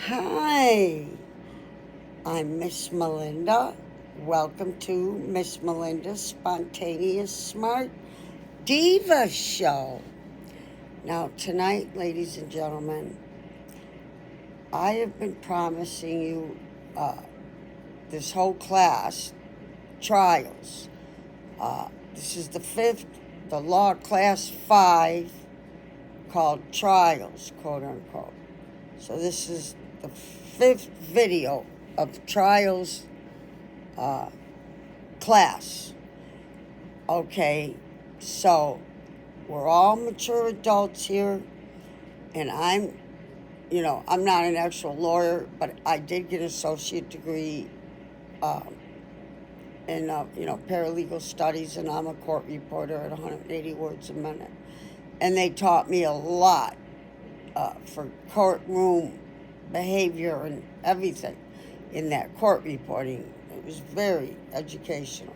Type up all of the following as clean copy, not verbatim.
Hi, I'm Miss Melinda. Welcome to Miss Melinda's Spontaneous Smart Diva Show. Now, tonight, ladies and gentlemen, I have been promising you this whole class, trials. This is the law class 5 called trials, quote unquote. So this is the 5th video of trials class. Okay, so we're all mature adults here, and I'm not an actual lawyer, but I did get an associate degree in paralegal studies, and I'm a court reporter at 180 words a minute. And they taught me a lot for courtroom behavior and everything in that court reporting. It was very educational.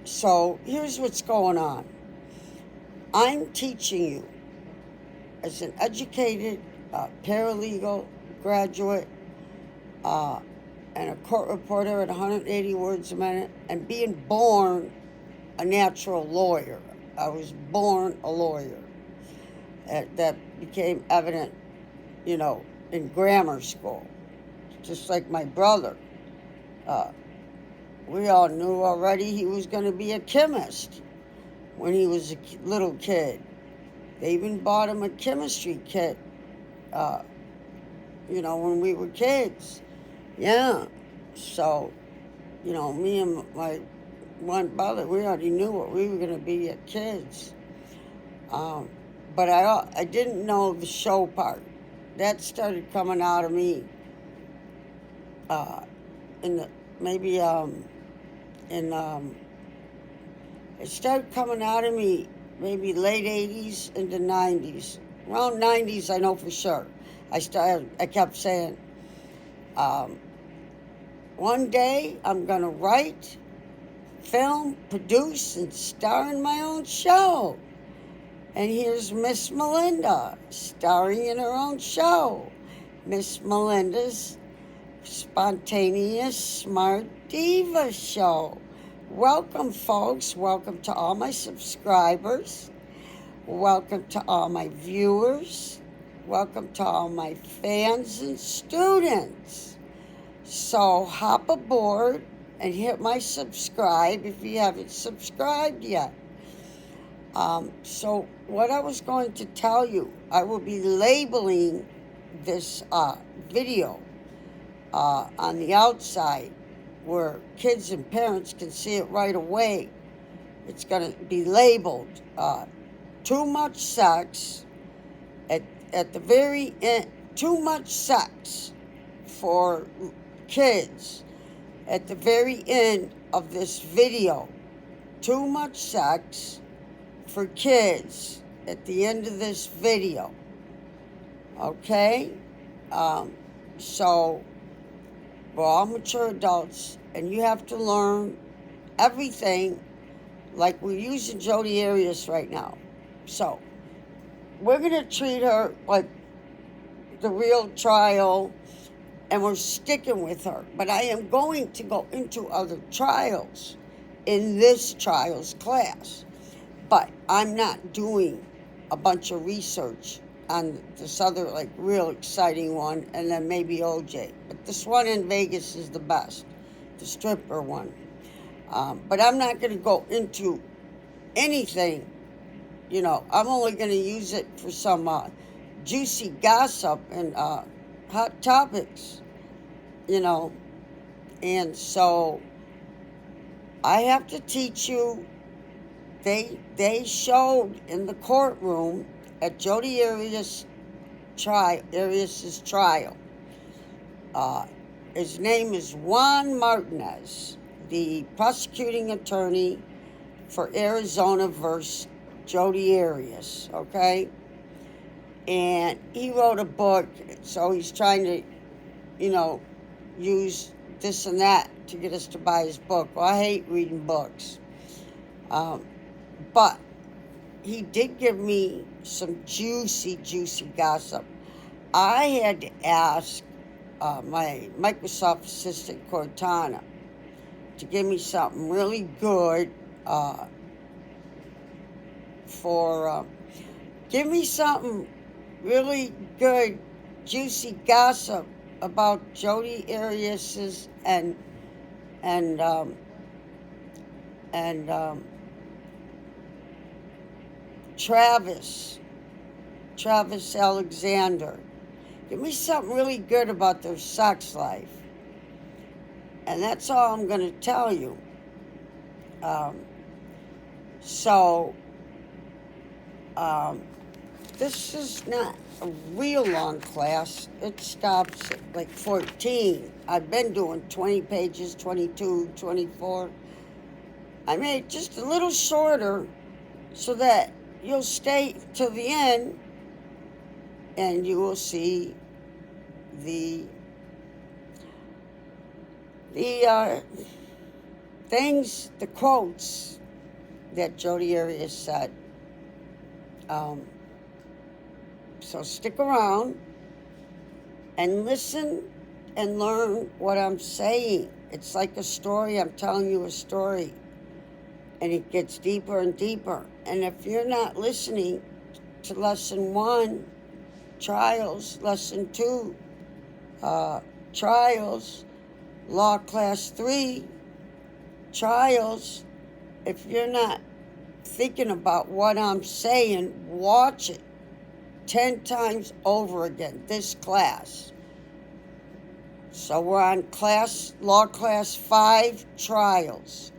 So here's what's going on. I'm teaching you as an educated paralegal graduate and a court reporter at 180 words a minute, and being born a natural lawyer. I was born a lawyer. That became evident, in grammar school. Just like my brother. We all knew already he was going to be a chemist when he was a little kid. They even bought him a chemistry kit, when we were kids. Yeah. So, me and my one brother, we already knew what we were going to be as kids. But I didn't know the show part. That started coming out of me it started coming out of me maybe late 80s into 90s. Around 90s, I know for sure. I kept saying, one day I'm going to write, film, produce, and star in my own show. And here's Miss Melinda starring in her own show. Miss Melinda's Spontaneous Smart Diva Show. Welcome, folks. Welcome to all my subscribers. Welcome to all my viewers. Welcome to all my fans and students. So hop aboard and hit my subscribe if you haven't subscribed yet. So what I was going to tell you, I will be labeling this video on the outside where kids and parents can see it right away. It's going to be labeled too much sex at the very end. Too much sex for kids at the very end of this video. Too much sex for kids at the end of this video. Okay? So we're all mature adults, and you have to learn everything like we're using Jody Arias right now. So we're going to treat her like the real trial, and we're sticking with her. But I am going to go into other trials in this trials class. But I'm not doing a bunch of research on this other, real exciting one, and then maybe OJ. But this one in Vegas is the best, the stripper one. But I'm not going to go into anything, I'm only going to use it for some juicy gossip and hot topics, And so I have to teach you. They showed in the courtroom at Jody Arias' trial. His name is Juan Martinez, the prosecuting attorney for Arizona versus Jody Arias. Okay, and he wrote a book, so he's trying to, use this and that to get us to buy his book. Well, I hate reading books. But he did give me some juicy gossip. I had to ask my Microsoft assistant, Cortana, to give me something really good give me something really good, juicy gossip about Jody Arias's and Travis Alexander. Give me something really good about their sex life. And that's all I'm going to tell you. This is not a real long class. It stops at like 14. I've been doing 20 pages, 22, 24. I made it just a little shorter so that you'll stay till the end and you will see the things, the quotes that Jody Arias said. So stick around and listen and learn what I'm saying. It's like a story. I'm telling you a story. And it gets deeper and deeper. And if you're not listening to lesson 1, trials, lesson 2, trials, law class 3, trials, if you're not thinking about what I'm saying, watch it 10 times over again, this class. So we're on law class 5, trials.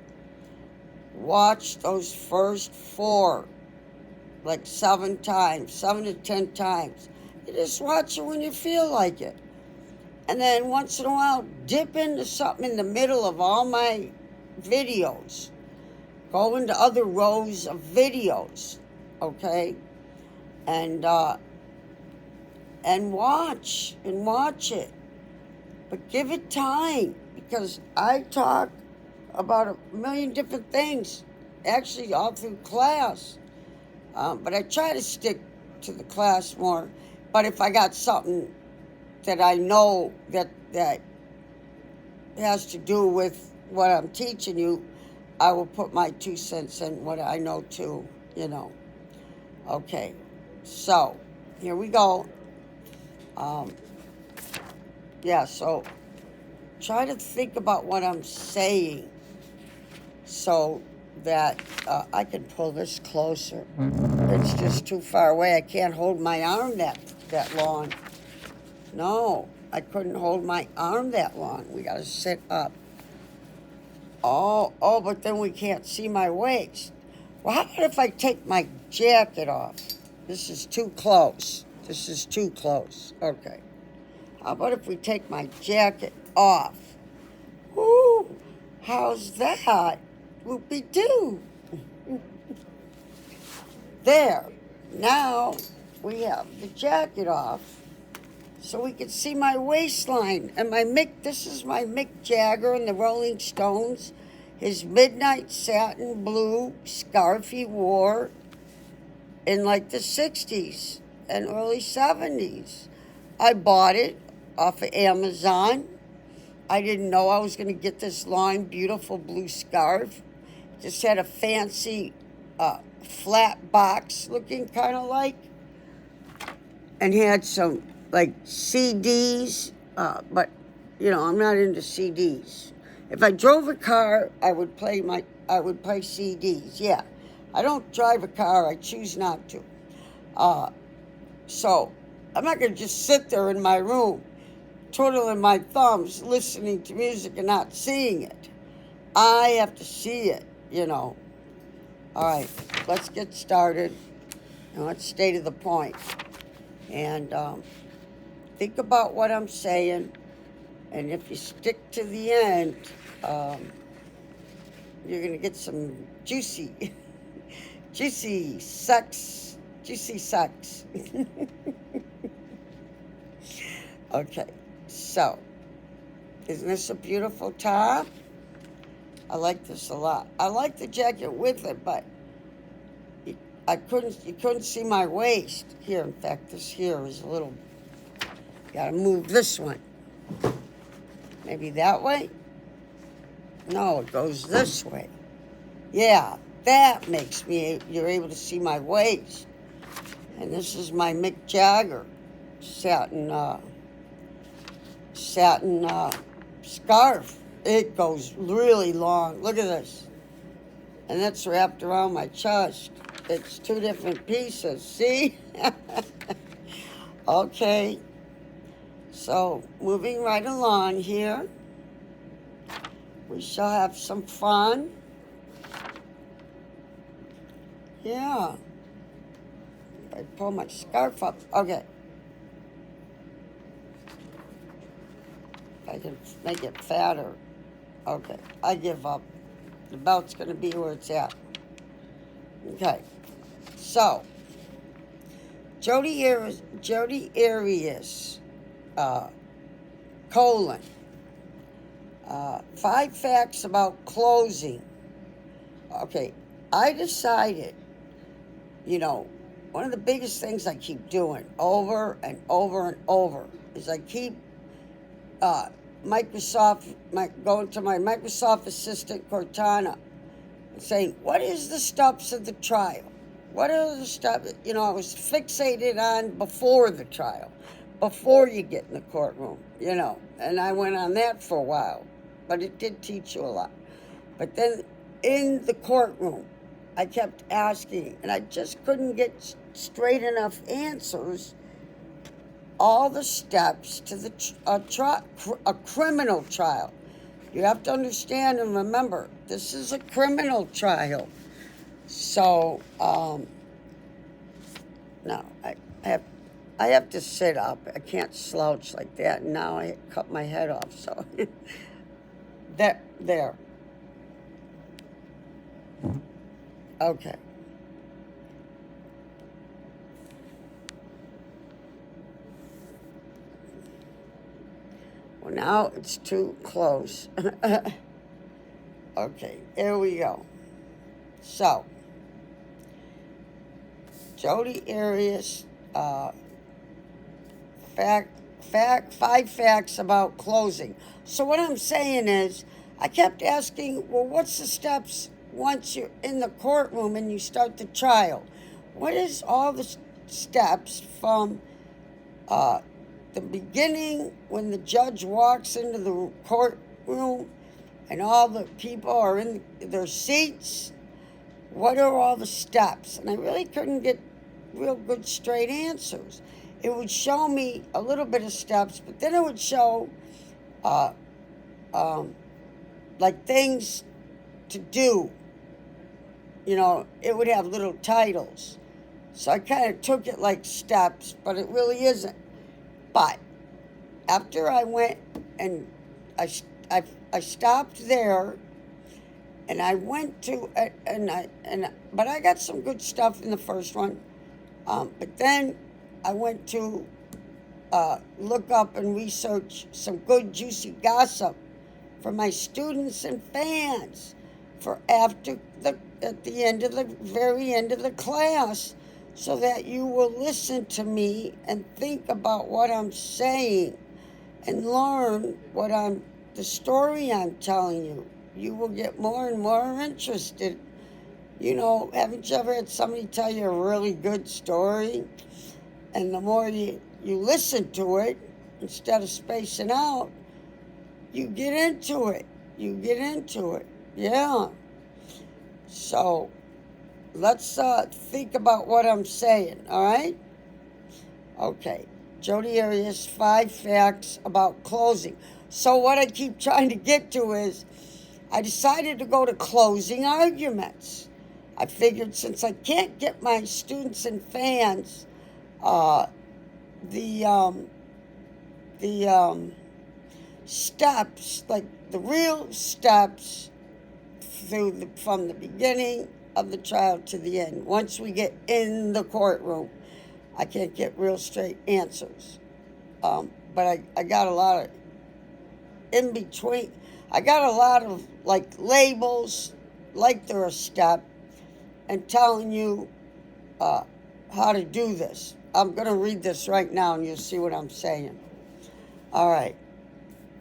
Watch those first 4, like 7 times, 7 to 10 times. You just watch it when you feel like it. And then once in a while, dip into something in the middle of all my videos. Go into other rows of videos, okay? And watch it. But give it time, because I talk about a million different things, actually all through class. But I try to stick to the class more. But if I got something that I know that has to do with what I'm teaching you, I will put my 2 cents in what I know too, Okay, so here we go. So try to think about what I'm saying so that I can pull this closer. It's just too far away. I can't hold my arm that long. No, I couldn't hold my arm that long. We got to sit up. Oh, but then we can't see my waist. Well, how about if I take my jacket off? This is too close. Okay. How about if we take my jacket off? Ooh, how's that? Whoopie-doo. There. Now we have the jacket off so we can see my waistline. And this is my Mick Jagger and the Rolling Stones, his midnight satin blue scarf he wore in like the 60s and early 70s. I bought it off of Amazon. I didn't know I was going to get this long, beautiful blue scarf. Just had a fancy flat box looking kind of like, and had some like CDs, but I'm not into CDs. If I drove a car, I would play CDs. Yeah, I don't drive a car. I choose not to. So I'm not going to just sit there in my room twiddling my thumbs, listening to music and not seeing it. I have to see it, All right, let's get started, and let's stay to the point. And think about what I'm saying, and if you stick to the end, you're going to get some juicy sex. Okay, so isn't this a beautiful top? I like this a lot. I like the jacket with it, but you couldn't see my waist here. In fact, this here is a little Gotta move this one. Maybe that way? No, it goes this way. Yeah, that makes me, you're able to see my waist. And this is my Mick Jagger satin scarf. It goes really long. Look at this. And that's wrapped around my chest. It's 2 different pieces. See? Okay. So, moving right along here. We shall have some fun. Yeah. I pull my scarf up. Okay. I can make it fatter. Okay. I give up. The belt's going to be where it's at. Okay. So, Jody Arias, colon. 5 facts about closing. Okay. I decided, one of the biggest things I keep doing over and over and over is I keep going to my Microsoft Assistant Cortana and saying, what is the steps of the trial? What are the steps? I was fixated on before the trial, before you get in the courtroom, and I went on that for a while, but it did teach you a lot. But then in the courtroom, I kept asking, and I just couldn't get straight enough answers. All the steps to a criminal trial. You have to understand and remember, this is a criminal trial. So, no, I have to sit up. I can't slouch like that. And now I cut my head off. So, there. Okay. Well, now it's too close. Okay, here we go. So, Jody Arias, 5 facts about closing. So what I'm saying is, I kept asking, well, what's the steps once you're in the courtroom and you start the trial? What is all the steps from the beginning when the judge walks into the courtroom and all the people are in their seats? What are all the steps? And I really couldn't get real good straight answers. It would show me a little bit of steps, but then it would show like things to do. It would have little titles. So I kind of took it like steps, but it really isn't. But after I went and I stopped there, and I went to but I got some good stuff in the first one. But then I went to look up and research some good juicy gossip for my students and fans for at the very end of the class, so that you will listen to me and think about what I'm saying and learn the story I'm telling you. You will get more and more interested. Haven't you ever had somebody tell you a really good story? And the more you listen to it, instead of spacing out, you get into it. Yeah. So, let's think about what I'm saying, all right? Okay. Jody Arias, 5 facts about closing. So what I keep trying to get to is, I decided to go to closing arguments. I figured since I can't get my students and fans the steps, like the real steps from the beginning of the trial to the end. Once we get in the courtroom, I can't get real straight answers. But I got a lot of in between. I got a lot of like labels, like they're a step, and telling you how to do this. I'm going to read this right now and you'll see what I'm saying. All right.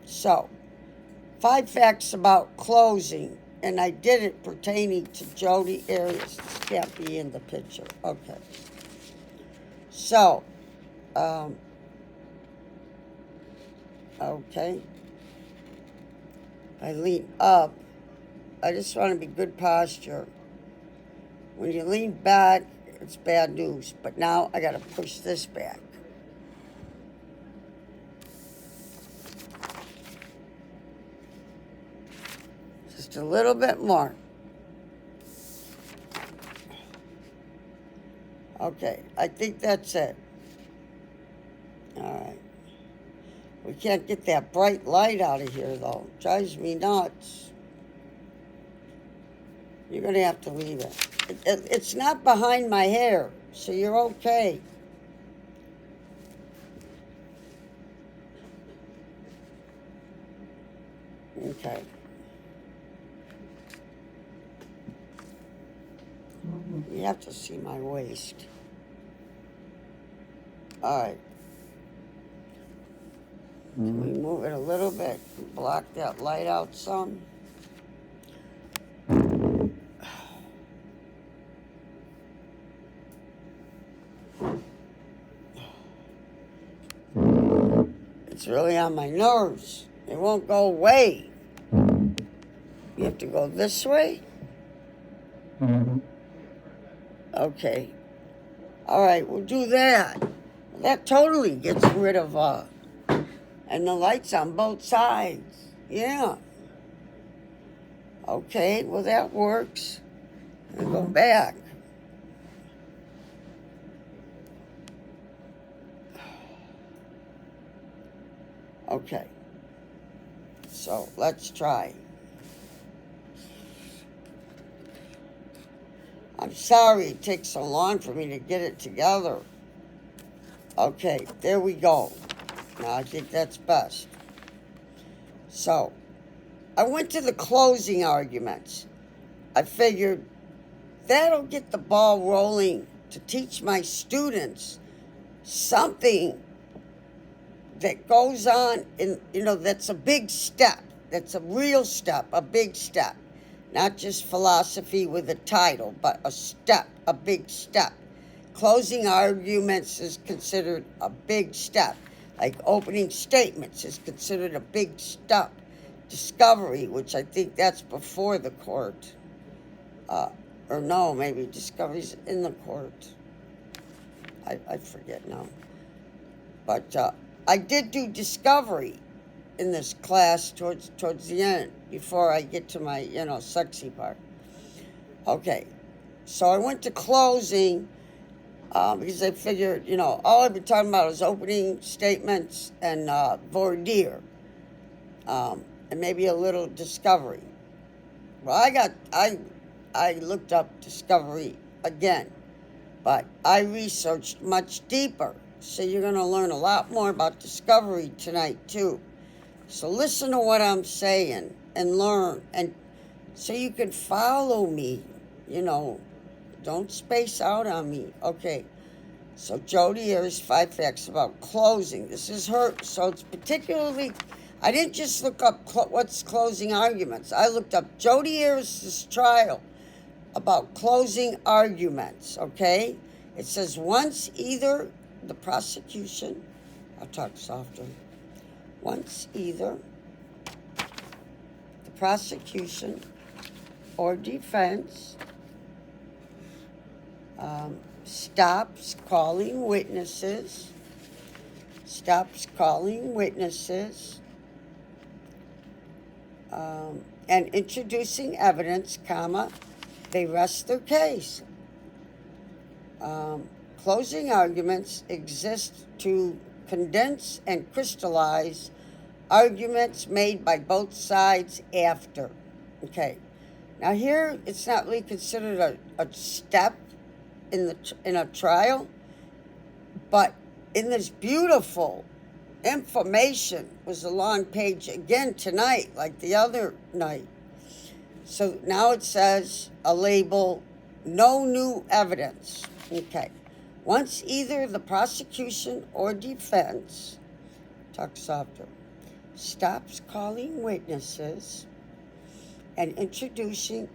So, 5 facts about closing, and I did it pertaining to Jody Arias. This can't be in the picture. Okay. So, okay. I lean up. I just want to be good posture. When you lean back, it's bad news. But now I got to push this back. Just a little bit more. Okay, I think that's it. All right. We can't get that bright light out of here, though. Drives me nuts. You're going to have to leave it. It's not behind my hair, so you're okay. Okay. You have to see my waist. All right. Can we move it a little bit? Block that light out some. It's really on my nerves. It won't go away. You have to go this way? Okay. All right, we'll do that. That totally gets rid of, and the lights on both sides. Yeah. Okay, well, that works. And go back. Okay. So, let's try. I'm sorry it takes so long for me to get it together. Okay, there we go. Now, I think that's best. So, I went to the closing arguments. I figured that'll get the ball rolling to teach my students something that goes on in, that's a big step. That's a real step, a big step. Not just philosophy with a title, but a step, a big step. Closing arguments is considered a big step. Like opening statements is considered a big step. Discovery, which I think that's before the court. Or no, maybe discovery's in the court. I forget now. But I did do discovery in this class towards the end, before I get to my, sexy part. Okay, so I went to closing because I figured, all I've been talking about is opening statements and voir dire, and maybe a little discovery. Well, I looked up discovery again, but I researched much deeper. So you're going to learn a lot more about discovery tonight, too. So listen to what I'm saying and learn, and so you can follow me, Don't space out on me. Okay, so Jody Arias, 5 facts about closing. This is her, so it's particularly, I didn't just look up what's closing arguments. I looked up Jody Arias' trial about closing arguments, okay? It says once either the prosecution, I'll talk softer, once either the prosecution or defense stops calling witnesses, and introducing evidence, they rest their case. Closing arguments exist to condense and crystallize arguments made by both sides after. Okay. Now here, it's not really considered a step in a trial, but in this beautiful information was a long page again tonight, like the other night. So now it says a label, no new evidence. Okay. Once either the prosecution or defense Talk softer. Stops calling witnesses and introducing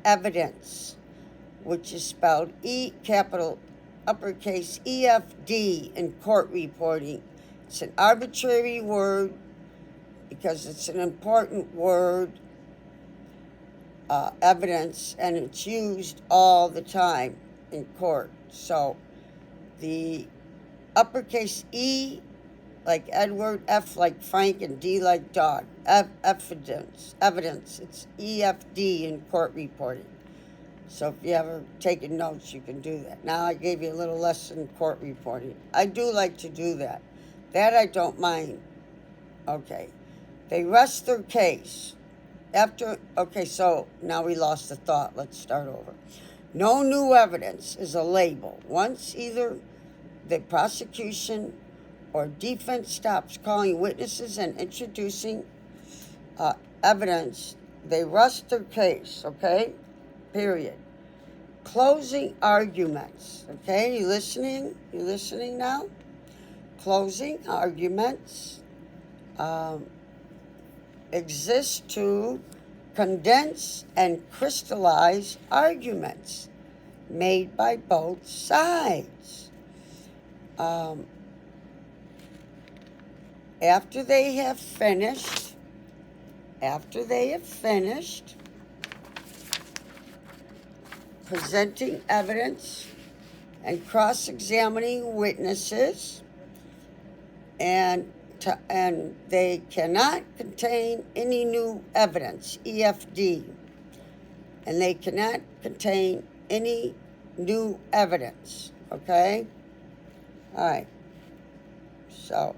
evidence, which is spelled capital uppercase EFD in court reporting. It's an arbitrary word because it's an important word, evidence, and it's used all the time in court. So the uppercase E like Edward, F like Frank, and D like dog. Evidence. It's EFD in court reporting. So if you ever taken notes, you can do that. Now I gave you a little lesson in court reporting. I do like to do that. That I don't mind. Okay. They rest their case. So now we lost the thought. Let's start over. No new evidence is a label. Once either the prosecution or defense stops calling witnesses and introducing evidence, they rest their case, okay? Period. Closing arguments, okay? You listening? You listening now? Closing arguments exist to condense and crystallize arguments made by both sides. After they have finished presenting evidence and cross-examining witnesses, and they cannot contain any new evidence, EFD, and they cannot contain any new evidence, okay? All right, so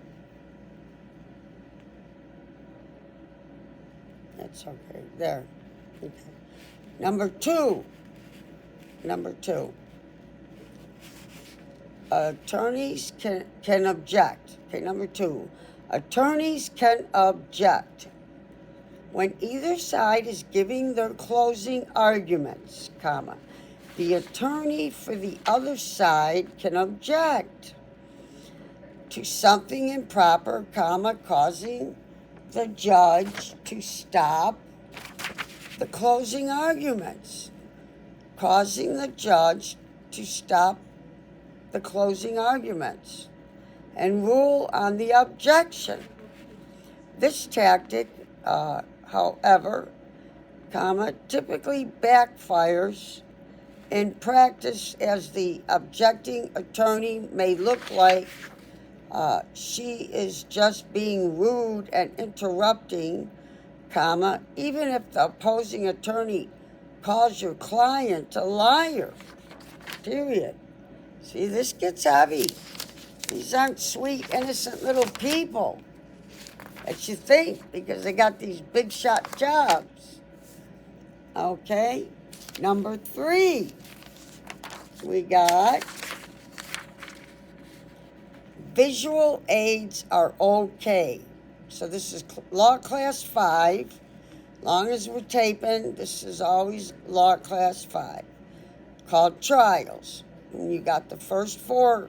that's okay, there, okay. Number two, attorneys can object. Okay, number two, attorneys can object when either side is giving their closing arguments, comma. The attorney for the other side can object to something improper, comma, causing the judge to stop the closing arguments. Causing the judge to stop the closing arguments and rule on the objection. This tactic, however, comma, typically backfires in practice, as the objecting attorney may look like she is just being rude and interrupting, comma, even if the opposing attorney calls your client a liar, period. See, this gets heavy. These aren't sweet, innocent little people that you think because they got these big shot jobs. Okay, number three, we got visual aids are okay. So this is law class 5. Long as we're taping, this is always law class 5, called trials. And you got the first 4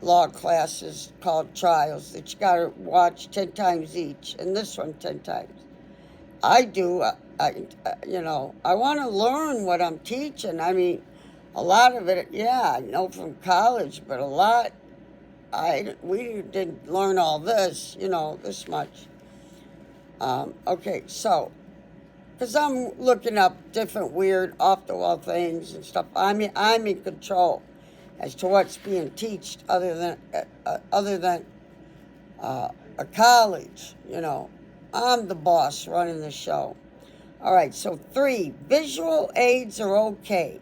law classes called trials that you got to watch 10 times each, and this one 10 times. I do, I want to learn what I'm teaching. I mean, a lot of it, yeah, I know from college, but a lot, we didn't learn all this, this much. Okay, so, because I'm looking up different weird off-the-wall things and stuff, I'm in control as to what's being taught other than a college, I'm the boss running the show. All right, so 3, visual aids are okay.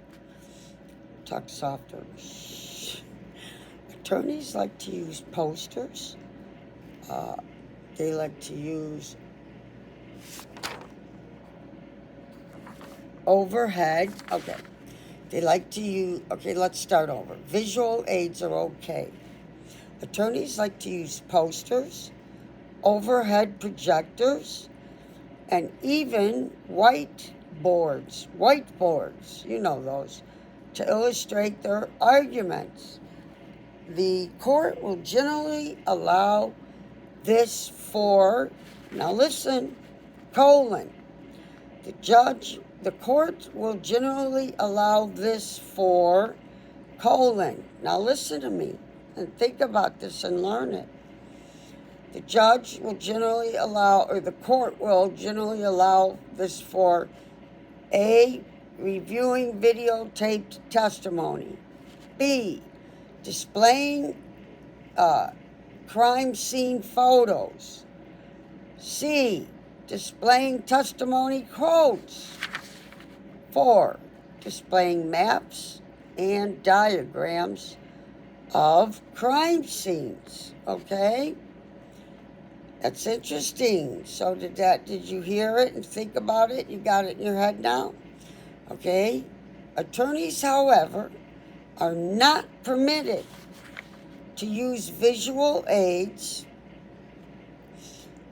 Talk softer. Attorneys like to use posters. They like to use overhead. Okay. They like to use, let's start over. Visual aids are okay. Attorneys like to use posters, overhead projectors, and even whiteboards, you know those, to illustrate their arguments. the court will generally allow this for, now listen, colon, the court will generally allow this for, colon. Now listen to me and think about this and learn it. The judge will generally allow, or the court will generally allow this for A, reviewing videotaped testimony. B, displaying crime scene photos. C, displaying testimony quotes. 4, displaying maps and diagrams of crime scenes. Okay? That's interesting. So did you hear it and think about it? You got it in your head now? Okay? Attorneys, however, are not permitted to use visual aids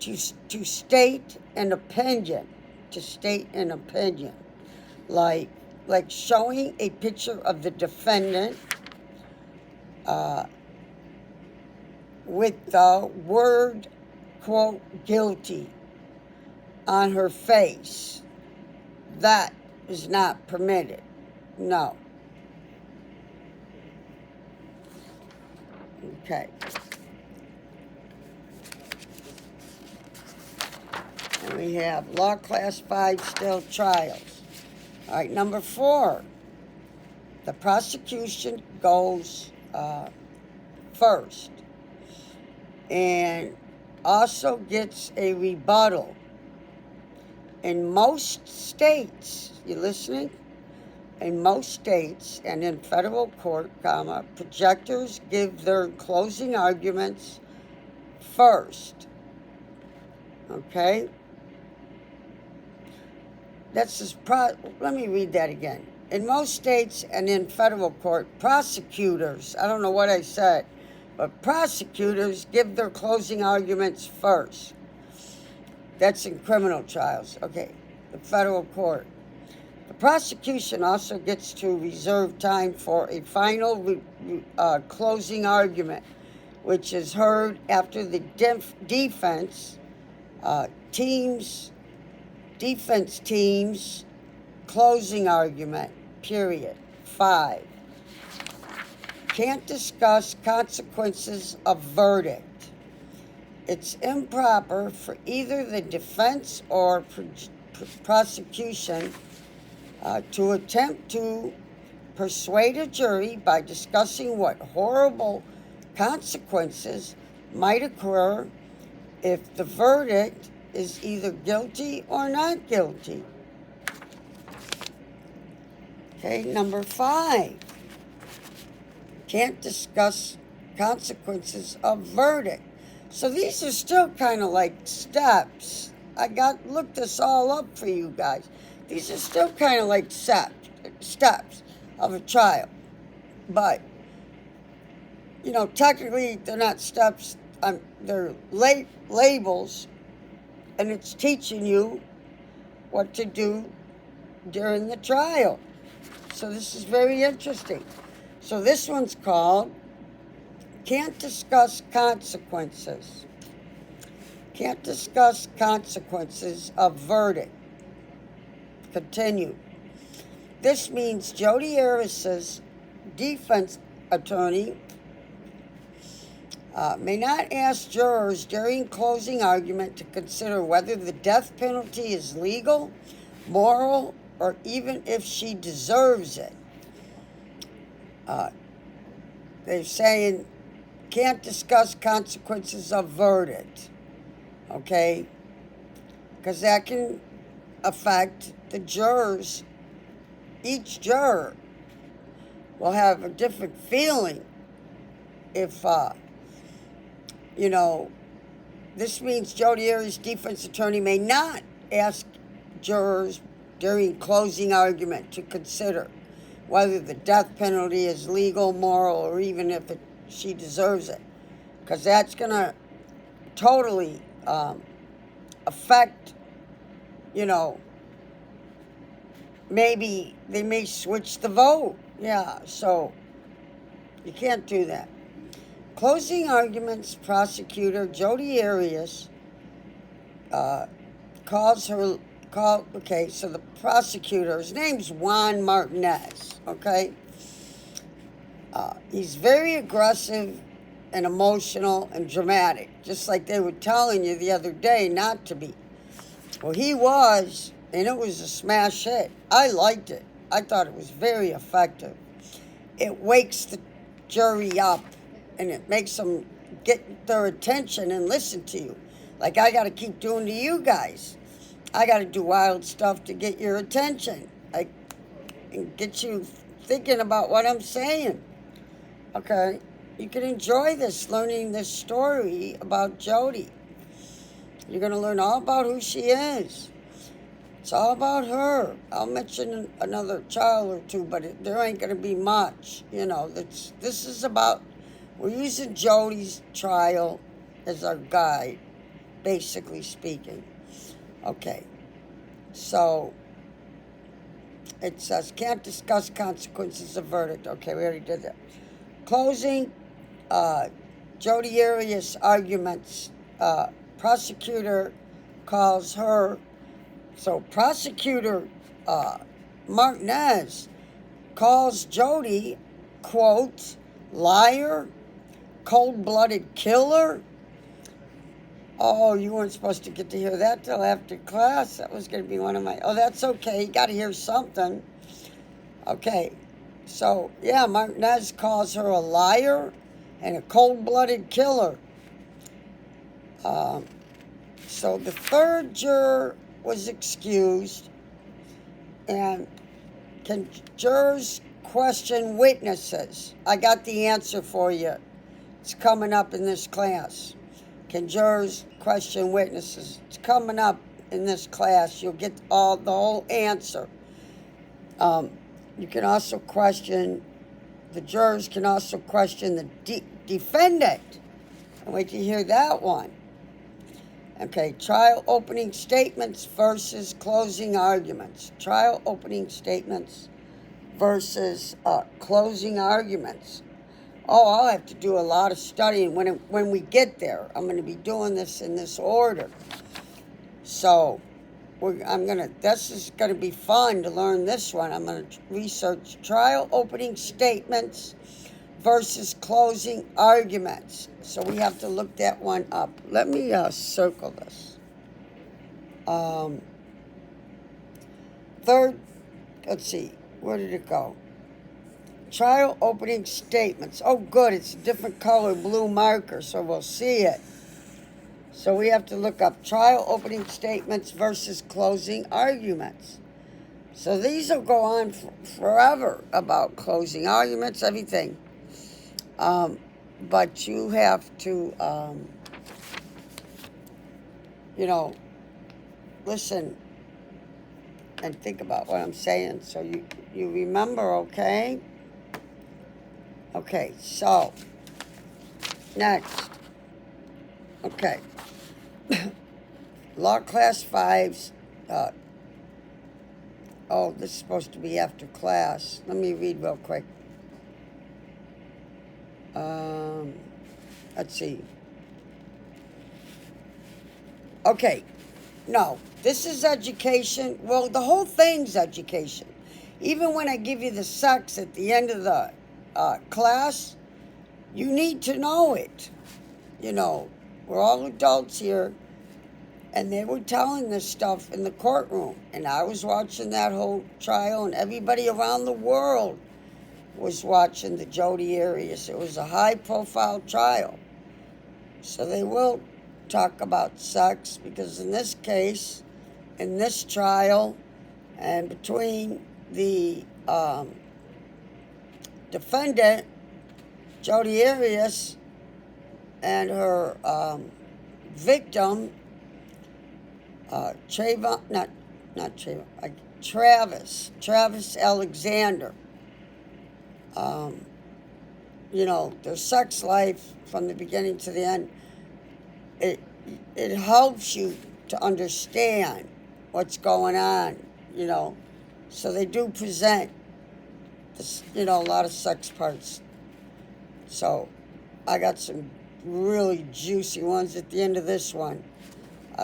to state an opinion. To state an opinion. Like showing a picture of the defendant with the word, quote, guilty on her face. That is not permitted. No. Okay. And we have Law Class 5 still trials. All right, number 4. The prosecution goes first and also gets a rebuttal. In most states, you listening? In most states and in federal court, projectors give their closing arguments first. Okay? Let me read that again. In most states and in federal court, prosecutors, I don't know what I said, but prosecutors give their closing arguments first. That's in criminal trials. Okay, the federal court. The prosecution also gets to reserve time for a final closing argument, which is heard after the defense team's closing argument, period. 5. Can't discuss consequences of verdict. It's improper for either the defense or prosecution to attempt to persuade a jury by discussing what horrible consequences might occur if the verdict is either guilty or not guilty. Okay, number 5. Can't discuss consequences of verdict. So these are still kind of like steps. I looked this all up for you guys. These are still kind of like steps of a trial. But, technically they're not steps. They're labels. And it's teaching you what to do during the trial. So this is very interesting. So this one's called Can't Discuss Consequences. Can't discuss consequences of verdict. Continue. This means Jody Arias' defense attorney may not ask jurors during closing argument to consider whether the death penalty is legal, moral, or even if she deserves it. They're saying can't discuss consequences of verdict, okay? Because that can affect the jurors. Each juror will have a different feeling if, this means Jody Arias' defense attorney may not ask jurors during closing argument to consider whether the death penalty is legal, moral, or even if she deserves it. Because that's going to totally affect, maybe they may switch the vote. Yeah, so you can't do that. Closing arguments, prosecutor Jody Arias okay, so the prosecutor, his name's Juan Martinez, okay? He's very aggressive and emotional and dramatic, just like they were telling you the other day not to be. Well, he was, and it was a smash hit. I liked it. I thought it was very effective. It wakes the jury up, and it makes them get their attention and listen to you. Like I got to keep doing to you guys. I got to do wild stuff to get your attention. And get you thinking about what I'm saying. Okay? You can enjoy this, learning this story about Jody. You're going to learn all about who she is. It's all about her. I'll mention another child or two, but there ain't going to be much. This is about, we're using Jody's trial as our guide, basically speaking. Okay, so it says, can't discuss consequences of verdict. Okay, we already did that. Closing, Jody Arias arguments, prosecutor calls her, so prosecutor Martinez calls Jody, quote, liar, cold-blooded killer. Oh, you weren't supposed to get to hear that till after class. That was going to be one of my... Oh, that's okay. You got to hear something. Okay. So, yeah, Martinez calls her a liar and a cold-blooded killer. So the third juror was excused. And can jurors question witnesses? I got the answer for you. It's coming up in this class. Can jurors question witnesses? It's coming up in this class. You'll get the whole answer. You can also question, the jurors can also question the defendant. I'll wait to hear that one. Okay, trial opening statements versus closing arguments. Trial opening statements versus closing arguments. Oh, I'll have to do a lot of studying when we get there. I'm going to be doing this in this order. So, this is going to be fun to learn this one. I'm going to research trial opening statements versus closing arguments. So we have to look that one up. Let me circle this. Third, let's see, where did it go? Trial opening statements. Oh, good, it's a different color blue marker, so we'll see it. So we have to look up trial opening statements versus closing arguments. So these will go on forever about closing arguments, everything. But you have to, listen and think about what I'm saying so you remember, okay? Okay, so, next. Okay. Law Class 5's, this is supposed to be after class. Let me read real quick. Let's see. Okay, no, this is education. Well, the whole thing's education. Even when I give you the sex at the end of the class, you need to know it. We're all adults here, and they were telling this stuff in the courtroom, and I was watching that whole trial, and everybody around the world was watching the Jody Arias. It was a high-profile trial. So they will talk about sex, because in this case, in this trial, and between the defendant, Jody Arias, and her victim, Travis Alexander. Their sex life from the beginning to the end, it helps you to understand what's going on, So they do present, a lot of sex parts. So I got some really juicy ones at the end of this one.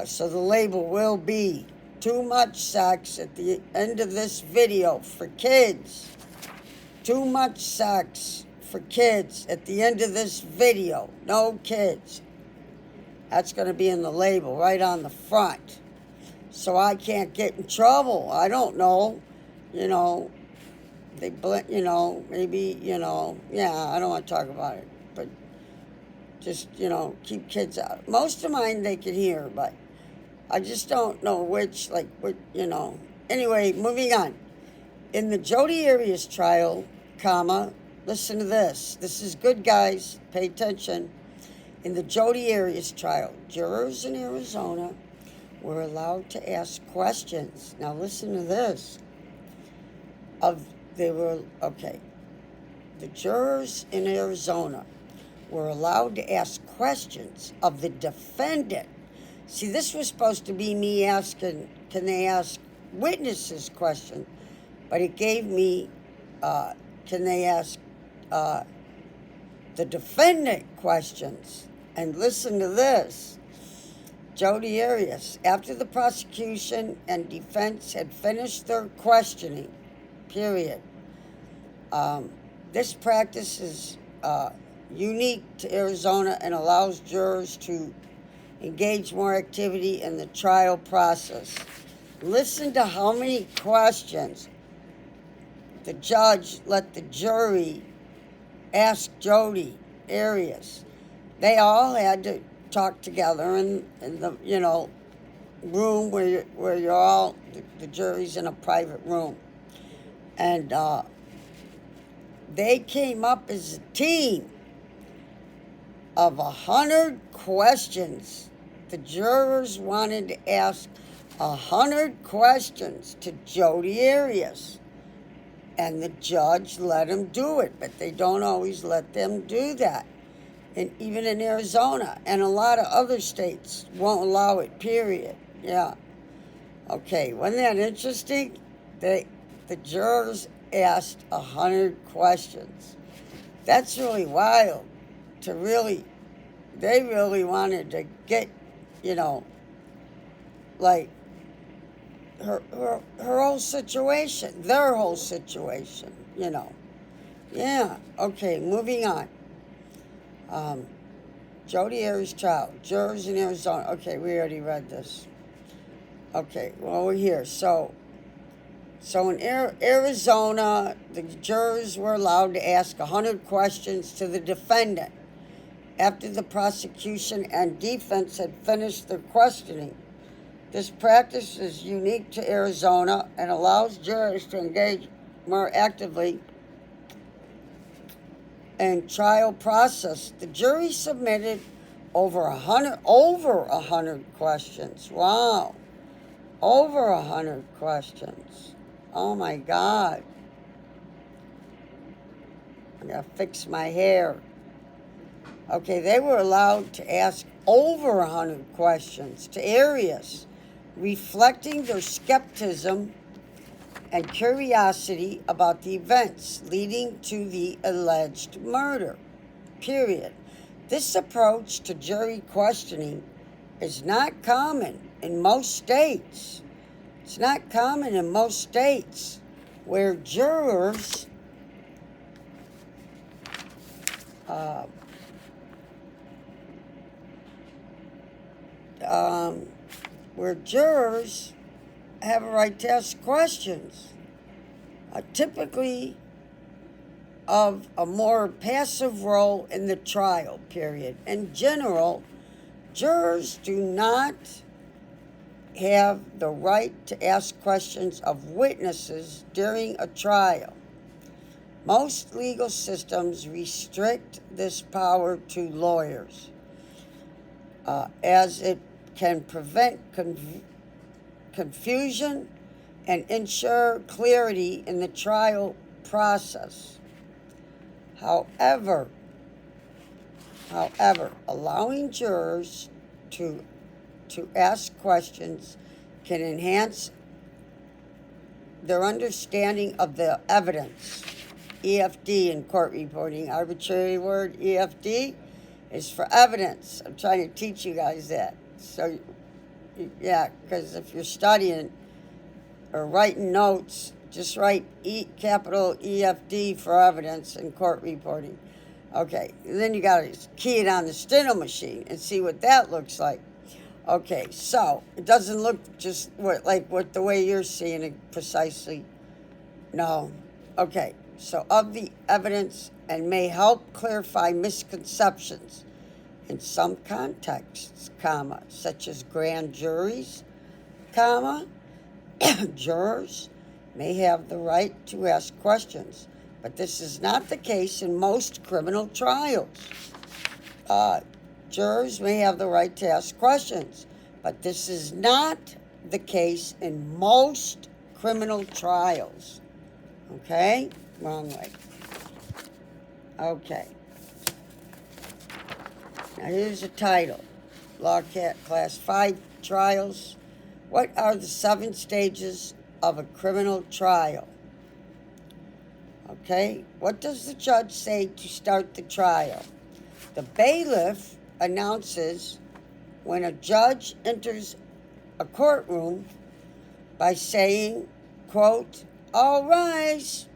So the label will be too much sex at the end of this video for kids. Too much sex for kids at the end of this video. No kids. That's going to be in the label right on the front. So I can't get in trouble. I don't know. You know, maybe, yeah, I don't want to talk about it. But just, keep kids out. Most of mine they can hear, but I just don't know which, Anyway, moving on. In the Jody Arias trial, listen to this. This is good, guys. Pay attention. In the Jody Arias trial, jurors in Arizona were allowed to ask questions. Now listen to this. The jurors in Arizona were allowed to ask questions of the defendant. See, this was supposed to be me asking, can they ask witnesses questions? But it gave me, can they ask the defendant questions? And listen to this. Jody Arias, after the prosecution and defense had finished their questioning, period. This practice is unique to Arizona and allows jurors to engage more activity in the trial process. Listen to how many questions the judge let the jury ask Jody Arias. They all had to talk together in the room where you're all the jury's in a private room, and they came up as a team of 100 questions. The jurors wanted to ask 100 questions to Jody Arias, and the judge let them do it, but they don't always let them do that. And even in Arizona and a lot of other states won't allow it, period. Yeah. Okay, wasn't that interesting? The jurors asked 100 questions. That's really wild. They really wanted to get, her whole situation, their whole situation, Yeah, okay, moving on. Jody Arias trial, jurors in Arizona. Okay, we already read this. Okay, well, we're here. So in Arizona, the jurors were allowed to ask 100 questions to the defendant after the prosecution and defense had finished their questioning. This practice is unique to Arizona and allows jurors to engage more actively in trial process. The jury submitted over 100 questions. Wow. Over 100 questions. Oh my God. I gotta fix my hair. Okay, they were allowed to ask over 100 questions to Arias, reflecting their skepticism and curiosity about the events leading to the alleged murder, period. This approach to jury questioning is not common in most states. It's not common in most states where jurors have a right to ask questions, typically of a more passive role in the trial, period. In general, jurors do not have the right to ask questions of witnesses during a trial. Most legal systems restrict this power to lawyers, as it can prevent confusion and ensure clarity in the trial process. However, allowing jurors to ask questions can enhance their understanding of the evidence. EFD in court reporting, arbitrary word, EFD. is for evidence. I'm trying to teach you guys that. So, yeah, because if you're studying or writing notes, just write capital EFD for evidence in court reporting. Okay, then you got to key it on the steno machine and see what that looks like. Okay, so it doesn't look just what the way you're seeing it precisely. No. Okay, so of the evidence and may help clarify misconceptions in some contexts, comma, such as grand juries, comma, jurors may have the right to ask questions, but this is not the case in most criminal trials. Jurors may have the right to ask questions, but this is not the case in most criminal trials. Okay? Wrong way. Okay. Now here's the title. Law Class 5 Trials. What are the 7 stages of a criminal trial? Okay. What does the judge say to start the trial? The bailiff announces when a judge enters a courtroom by saying, quote, "All rise,"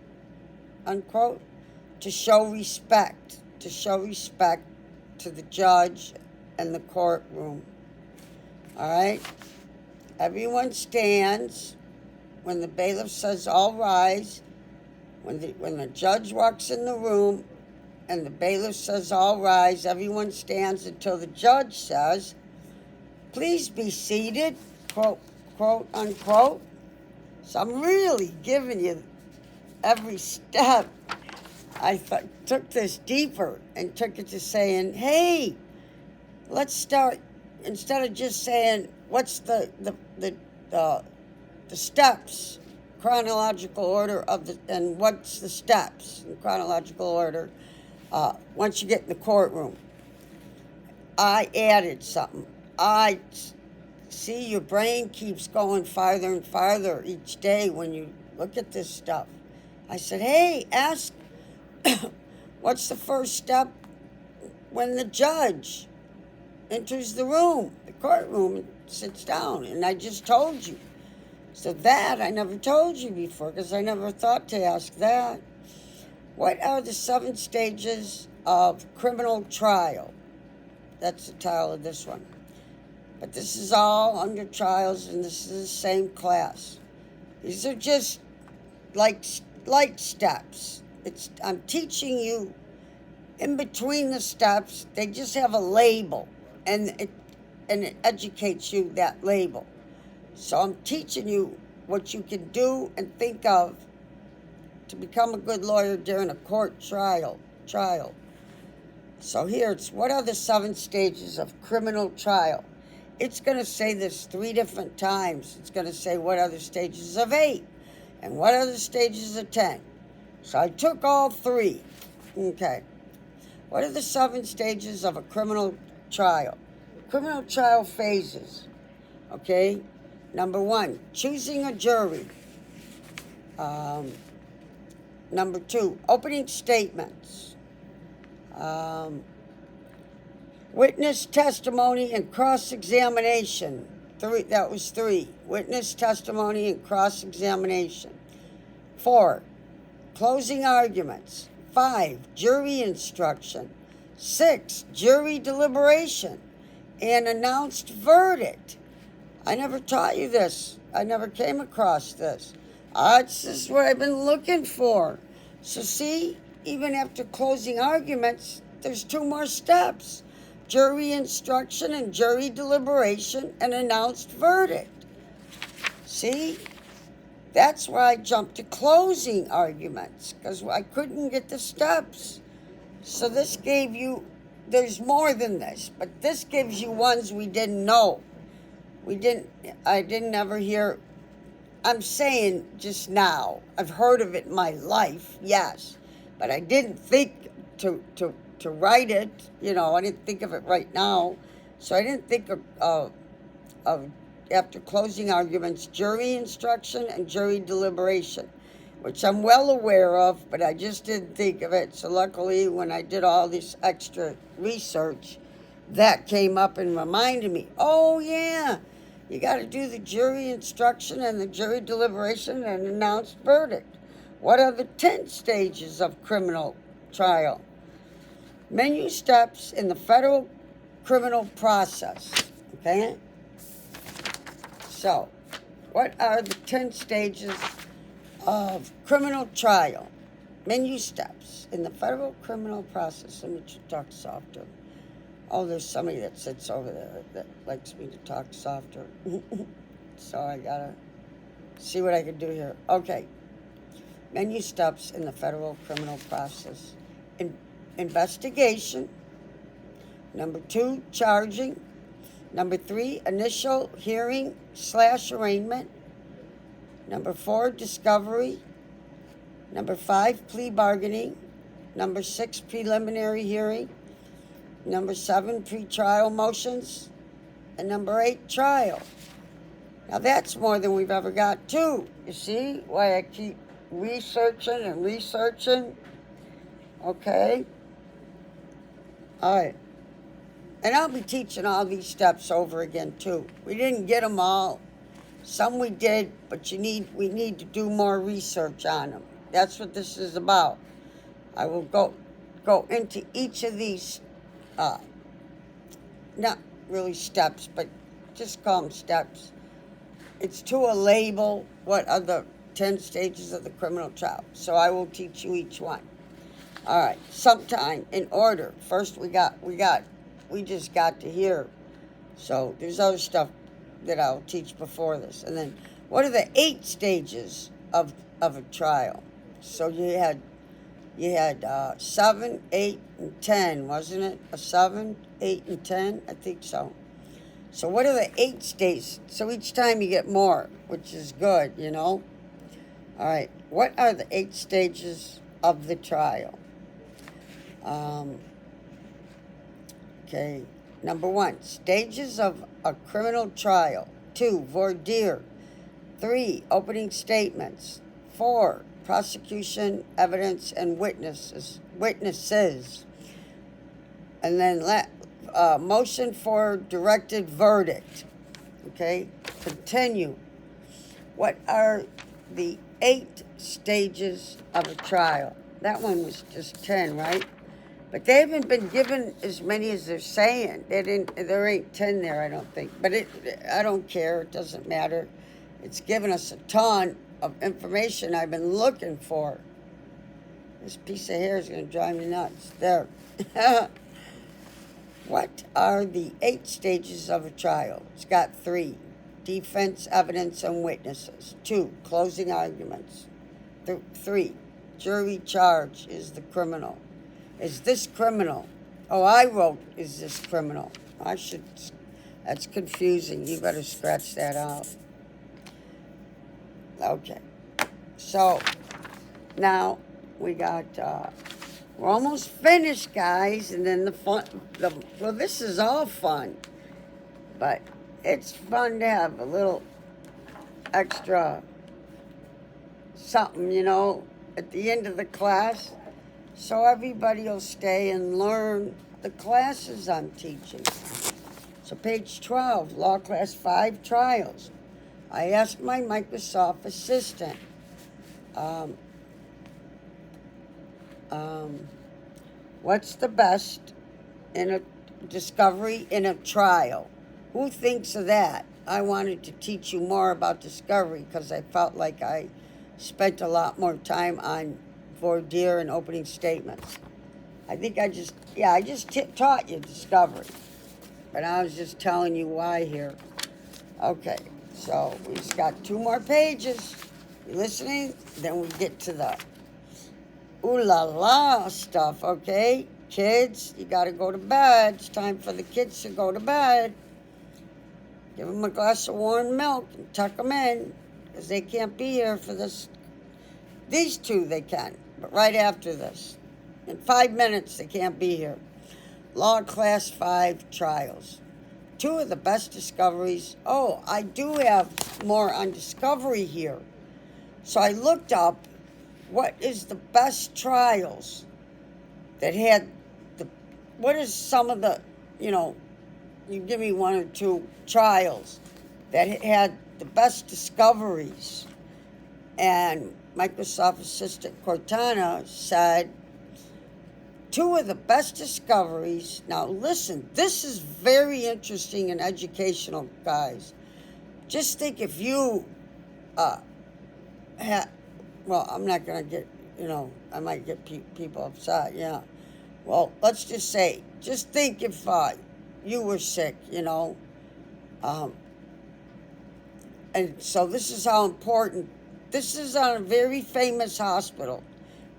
unquote, to show respect to the judge and the courtroom. All right? Everyone stands when the bailiff says, "All rise." When the judge walks in the room and the bailiff says, "All rise," everyone stands until the judge says, "Please be seated," quote, quote, unquote. So I'm really giving you every step. I took this deeper and took it to saying, hey, let's start, instead of just saying, what's the steps, chronological order and what's the steps in chronological order once you get in the courtroom. I added something. I see your brain keeps going farther and farther each day when you look at this stuff. I said, hey, ask what's the first step when the judge enters the room, the courtroom, and sits down? And I just told you. So that I never told you before because I never thought to ask that. What are the 7 stages of criminal trial? That's the title of this one. But this is all under trials, and this is the same class. These are just like steps. I'm teaching you in between the steps. They just have a label, and it educates you that label. So I'm teaching you what you can do and think of to become a good lawyer during a court trial. So here it's, what are the 7 stages of criminal trial? It's going to say this 3 different times. It's going to say what are the stages of 8 and what are the stages of 10. So I took all 3. Okay. What are the 7 stages of a criminal trial? Criminal trial phases. Okay. Number 1, choosing a jury. Number 2, opening statements. Witness testimony and cross-examination. That was 3. Witness testimony and cross-examination. 4, closing arguments. 5, jury instruction. 6, jury deliberation and announced verdict. I never taught you this. I never came across this. This is what I've been looking for. So see, even after closing arguments, there's 2 more steps. Jury instruction and jury deliberation and announced verdict. See? That's why I jumped to closing arguments, because I couldn't get the steps. So this gave you, there's more than this, but this gives you ones we didn't know. I didn't ever hear, I'm saying just now, I've heard of it in my life, yes, but I didn't think to write it, I didn't think of it right now. So I didn't think of after closing arguments, jury instruction and jury deliberation. which I'm well aware of, but I just didn't think of it. So luckily, when I did all this extra research, that came up and reminded me, oh yeah, you got to do the jury instruction and the jury deliberation and announced verdict. What are the 10 stages of criminal trial? Menu steps in the federal criminal process. Okay? So, what are the 10 stages of criminal trial? Menu steps in the federal criminal process. Let me talk softer. Oh, there's somebody that sits over there that likes me to talk softer. So I gotta see what I can do here. Okay. Menu steps in the federal criminal process. Investigation. Number 2, charging. Number 3, initial hearing / arraignment. Number 4, discovery. Number 5, plea bargaining. Number 6, preliminary hearing. Number 7, pretrial motions. And number 8, trial. Now that's more than we've ever got to. You see why I keep researching and researching? Okay. All right. And I'll be teaching all these steps over again too. We didn't get them all. Some we did, but we need to do more research on them. That's what this is about. I will go into each of these, not really steps, but just call them steps. It's to a label what are the 10 stages of the criminal trial. So I will teach you each one. All right, sometime in order. First we just got to here. So there's other stuff that I'll teach before this. And then what are the 8 stages of a trial? So you had 7, 8, and 10, wasn't it? A 7, 8, and 10? I think so. So what are the 8 stages? So each time you get more, which is good, you know? All right, what are the 8 stages of the trial? Okay, number 1, stages of a criminal trial. 2, voir dire. 3, opening statements. 4, prosecution, evidence, and witnesses. And then motion for directed verdict. Okay, continue. What are the 8 stages of a trial? That one was just 10, right? But they haven't been given as many as they're saying. There ain't 10 there, I don't think. But I don't care. It doesn't matter. It's given us a ton of information I've been looking for. This piece of hair is going to drive me nuts. There. What are the 8 stages of a trial? It's got 3. Defense, evidence, and witnesses. 2, closing arguments. 3, jury charge is the criminal. Is this criminal? Oh, I wrote, is this criminal? That's confusing. You better scratch that out. Okay. So, now we got, we're almost finished, guys. And then well, this is all fun. But it's fun to have a little extra something, you know, at the end of the class. So everybody will stay and learn the classes I'm teaching. So page 12, Law Class 5, Trials. I asked my Microsoft assistant, what's the best in a discovery in a trial? Who thinks of that? I wanted to teach you more about discovery because I felt like I spent a lot more time on voir dire and opening statements. I think I just taught you discovery. But I was just telling you why here. Okay, so we just got 2 more pages. You listening? Then we get to the ooh la la stuff, okay? Kids, you got to go to bed. It's time for the kids to go to bed. Give them a glass of warm milk and tuck them in because they can't be here for this. These 2 they can, but right after this. In 5 minutes, they can't be here. Law Class 5 Trials. 2 of the best discoveries. Oh, I do have more on discovery here. So I looked up what is the best trials that had the, what is some of the, you give me one or two trials that had the best discoveries. And Microsoft Assistant Cortana said, two of the best discoveries. Now listen, this is very interesting and educational, guys. Just think if you had, well, I'm not going to get, I might get people upset, yeah. Well, let's just say, just think if you were sick, and so this is how important, this is on a very famous hospital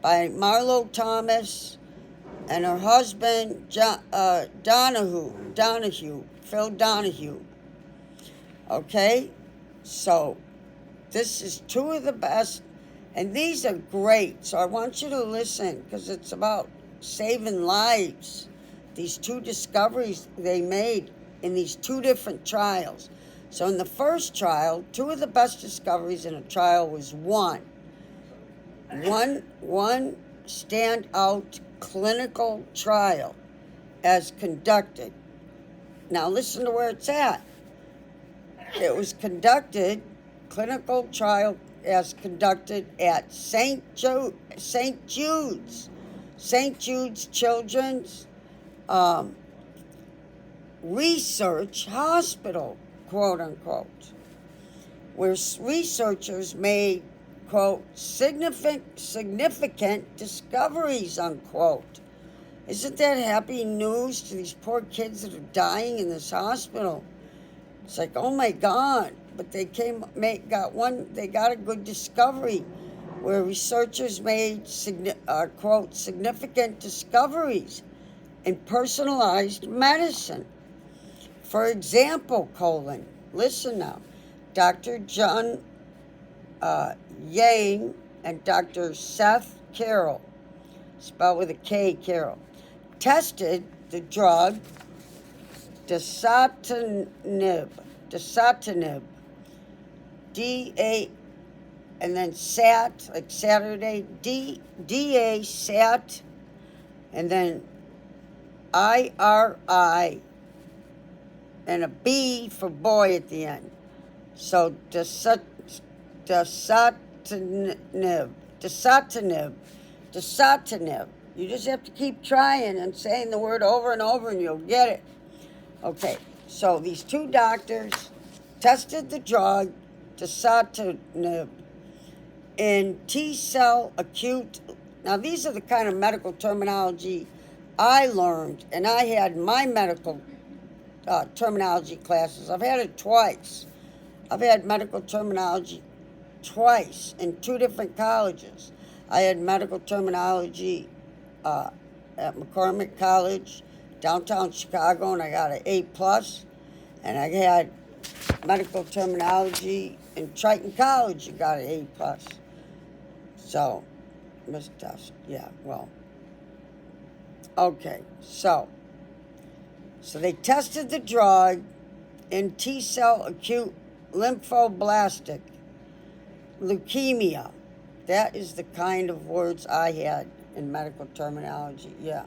by Marlo Thomas and her husband, Phil Donahue. Okay? So, this is two of the best, and these are great. So I want you to listen, because it's about saving lives. These two discoveries they made in these two different trials. So in the first trial, two of the best discoveries in a trial was one standout clinical trial as conducted. Now listen to where it's at. It was conducted, clinical trial as conducted at St. Jude's Children's Research Hospital, quote unquote, where researchers made, quote, significant discoveries, unquote. Isn't that happy news to these poor kids that are dying in this hospital? It's like, oh my God. But they got a good discovery where researchers made, quote, significant discoveries in personalized medicine. For example, listen now, Dr. John Yang and Dr. Seth Carroll, spelled with a K, Carroll, tested the drug dasatinib, D-A, and then SAT, like Saturday, D-A, SAT, and then I-R-I, and a B for boy at the end. So dasatinib. You just have to keep trying and saying the word over and over and you'll get it. Okay, so these two doctors tested the drug dasatinib in T-cell acute. Now these are the kind of medical terminology I learned, and I had my medical terminology classes. I've had it twice. I've had medical terminology twice in two different colleges. I had medical terminology at McCormick College, downtown Chicago, and I got an A+. And I had medical terminology in Triton College, you got an A+. So, okay, so they tested the drug in T-cell acute lymphoblastic leukemia. That is the kind of words I had in medical terminology, yeah.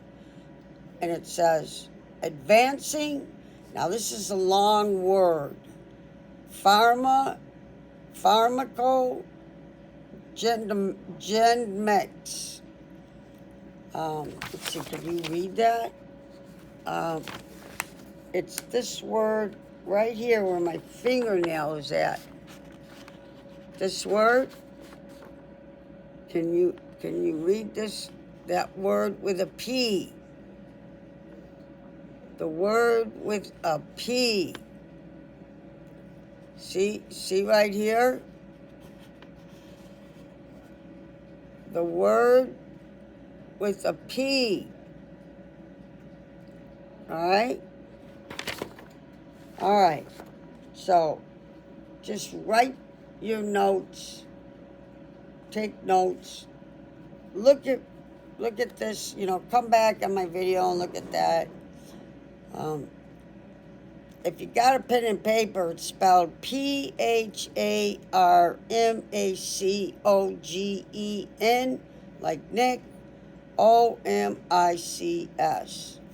And it says, advancing, now this is a long word, pharmacogenetics. Let's see, can you read that? It's this word right here where my fingernail is at. This word, can you read that word with a P? The word with a P. See right here? The word with a P. All right. So just write your notes. Take notes. Look at this, come back on my video and look at that. if you got a pen and paper, it's spelled Pharmacogen, like Nick, OMICS.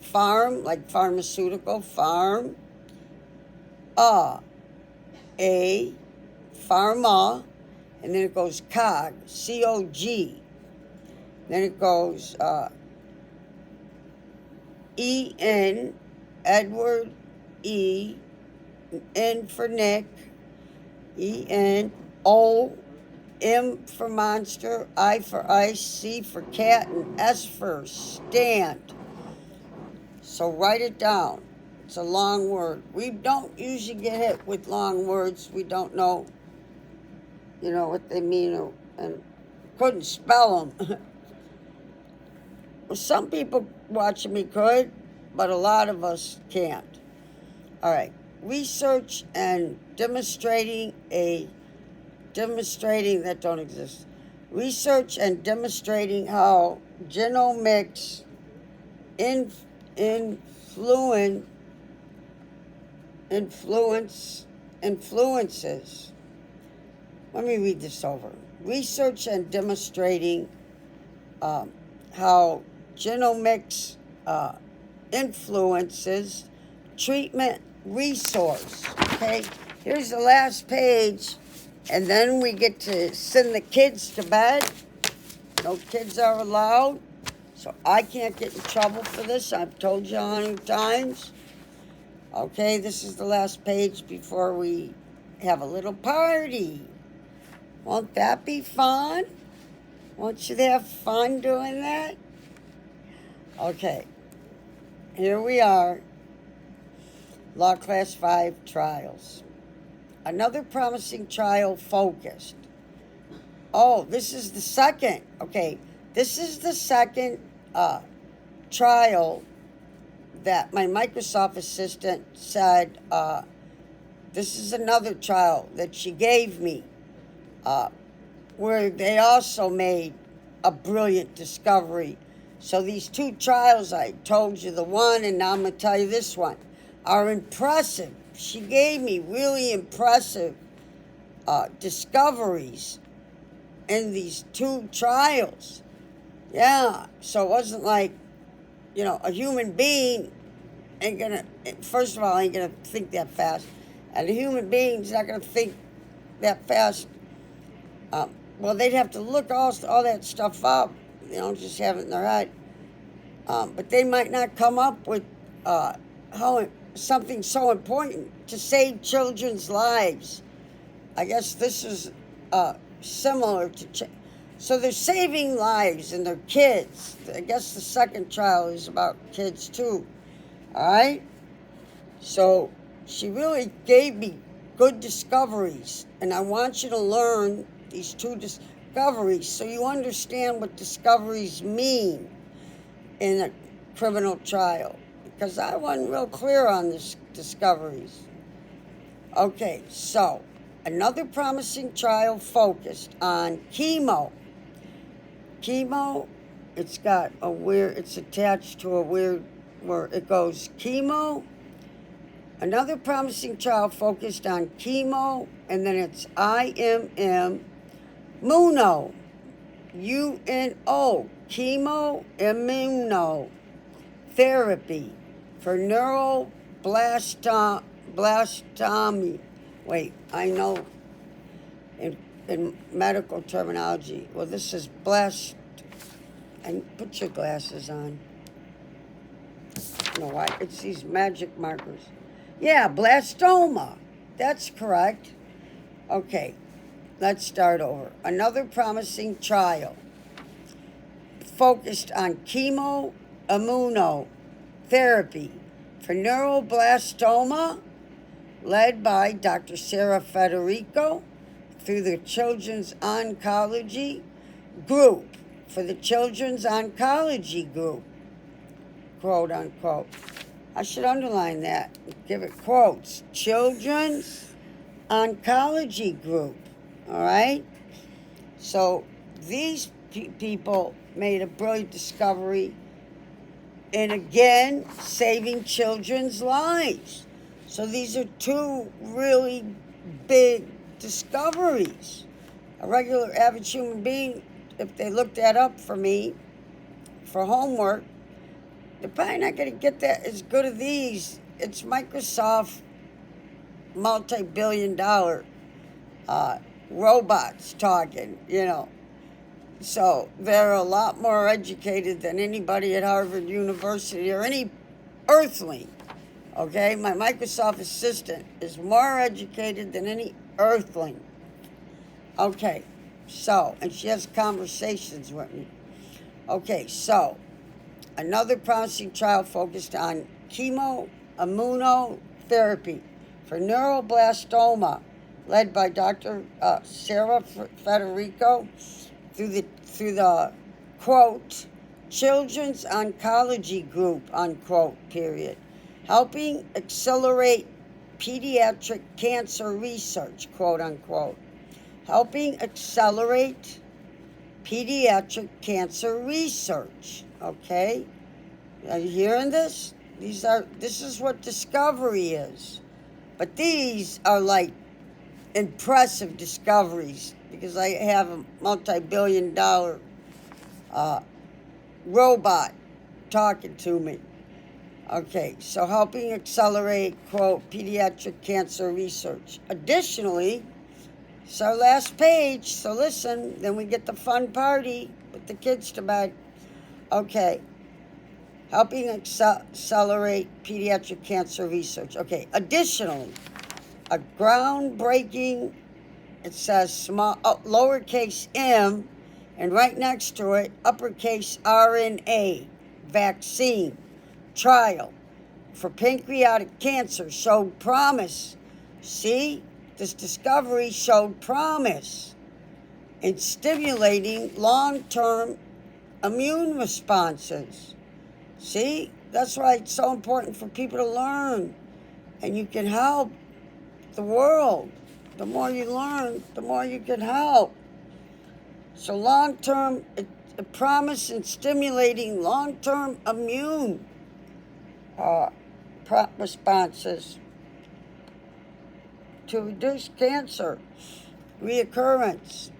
Farm, like pharmaceutical, farm. A, pharma, and then it goes cog, C-O-G. Then it goes E-N, Edward, E, N for Nick, E-N, O, M for monster, I for ice, C for cat, and S for stand. So write it down. It's a long word. We don't usually get hit with long words. We don't know, what they mean, and couldn't spell them. Well, some people watching me could, but a lot of us can't. All right. Research and demonstrating that don't exist. Research and demonstrating how genomics influences. Let me read this over. Research and demonstrating how genomics influences treatment resource. Okay, here's the last page, and then we get to send the kids to bed. No kids are allowed, so I can't get in trouble for this. I've told you 100 times. Okay, this is the last page before we have a little party. Won't that be fun? Want you to have fun doing that? Okay, here we are. Law Class 5 trials. Another promising trial focused. Oh, this is the second. Okay, this is the second trial that my Microsoft assistant said, this is another trial that she gave me, where they also made a brilliant discovery. So these two trials, I told you the one, and now I'm going to tell you this one, are impressive. She gave me really impressive discoveries in these two trials. Yeah, so it wasn't like, a human being ain't gonna, first of all, ain't gonna think that fast. And a human being's not gonna think that fast. Well, they'd have to look all that stuff up, just have it in their head. But they might not come up with something so important to save children's lives. I guess this is similar to... So they're saving lives and they're kids. I guess the second trial is about kids too. All right? So she really gave me good discoveries. And I want you to learn these two discoveries so you understand what discoveries mean in a criminal trial. Because I wasn't real clear on this discoveries. Okay, so another promising trial focused on chemo. Chemo, it's attached to a weird word. It goes chemo. Another promising trial focused on chemo, and then it's IMM, Muno, UNO, chemo immunotherapy for neuroblastomy. Wait, I know in medical terminology. Well, this is blast. And put your glasses on. You know why? It's these magic markers. Yeah, blastoma. That's correct. Okay, let's start over. Another promising trial focused on chemo immunotherapy for neuroblastoma, led by Dr. Sarah Federico through the Children's Oncology Group, for the Children's Oncology Group, quote unquote. I should underline that, give it quotes. Children's Oncology Group, all right? So these people made a brilliant discovery in, again, saving children's lives. So these are two really big discoveries. A regular average human being, if they look that up for me for homework, they're probably not going to get that as good as these. It's Microsoft multi-billion-dollar robots talking, So they're a lot more educated than anybody at Harvard University or any earthling. Okay, my Microsoft assistant is more educated than any earthling. Okay, so, and she has conversations with me. Okay, so, another promising trial focused on chemoimmunotherapy for neuroblastoma, led by Dr. Sarah Federico, through the quote, Children's Oncology Group, unquote, period, helping accelerate pediatric cancer research, quote unquote, helping accelerate pediatric cancer research. Okay, are you hearing this? This is what discovery is, but these are like impressive discoveries because I have a multi-billion-dollar robot talking to me. Okay, so helping accelerate, quote, pediatric cancer research. Additionally, it's our last page, so listen, then we get the fun party with the kids to bed. Okay, helping accelerate pediatric cancer research. Okay, additionally, a groundbreaking, it says small, lowercase m, and right next to it, uppercase RNA vaccine trial for pancreatic cancer showed promise. See, this discovery showed promise in stimulating long-term immune responses. See, that's why it's so important for people to learn, and you can help the world. The more you learn, the more you can help. So long-term, a promise in stimulating long-term immune responses to reduce cancer reoccurrence.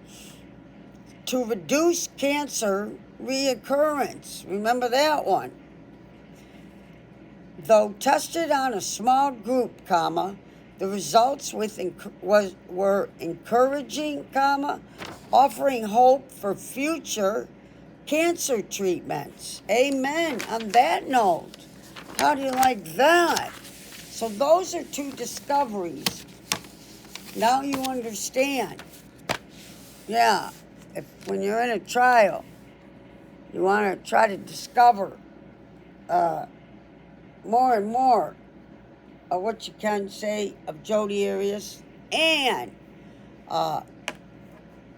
To reduce cancer reoccurrence. Remember that one. Though tested on a small group, the results were encouraging, offering hope for future cancer treatments. Amen. On that note, how do you like that? So those are two discoveries. Now you understand. Yeah, when you're in a trial, you want to try to discover more and more of what you can say of Jody Arias and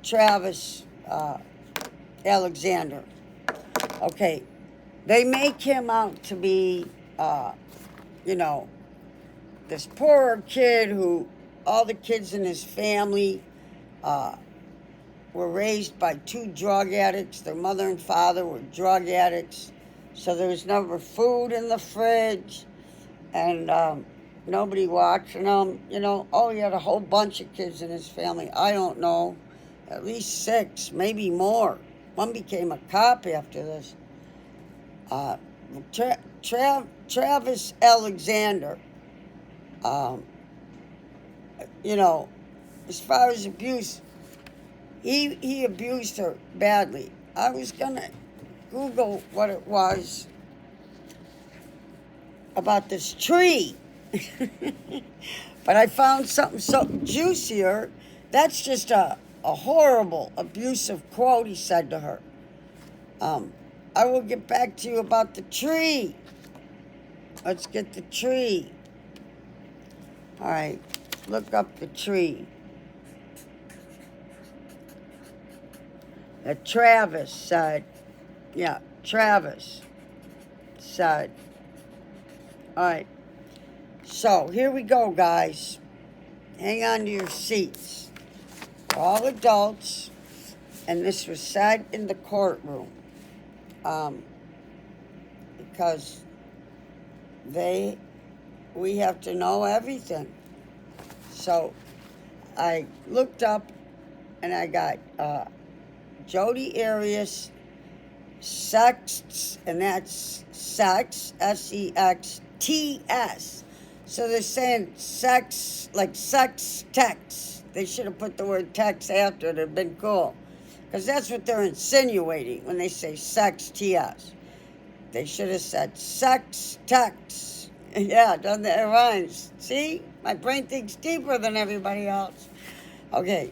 Travis Alexander. Okay, they make him out to be, this poor kid who all the kids in his family were raised by two drug addicts. Their mother and father were drug addicts. So there was never food in the fridge, and nobody watching them. Oh, he had a whole bunch of kids in his family. I don't know, at least 6, maybe more. One became a cop after this. Travis Alexander, as far as abuse, he abused her badly. I was going to Google what it was about this tree. But I found something so juicier. That's just a horrible, abusive quote he said to her. I will get back to you about the tree. Let's get the tree. All right, look up the tree. Travis said, all right, so here we go, guys. Hang on to your seats. We're all adults, and this was said in the courtroom because they we have to know everything. So I looked up and I got Jody Arias sexts, and that's sex, SEXTS. So they're saying sex, like sex text. They should have put the word text after it. It'd have been cool. Because that's what they're insinuating when they say sex TS. They should have said sex text. Yeah, doesn't that it rhymes? See? My brain thinks deeper than everybody else. Okay.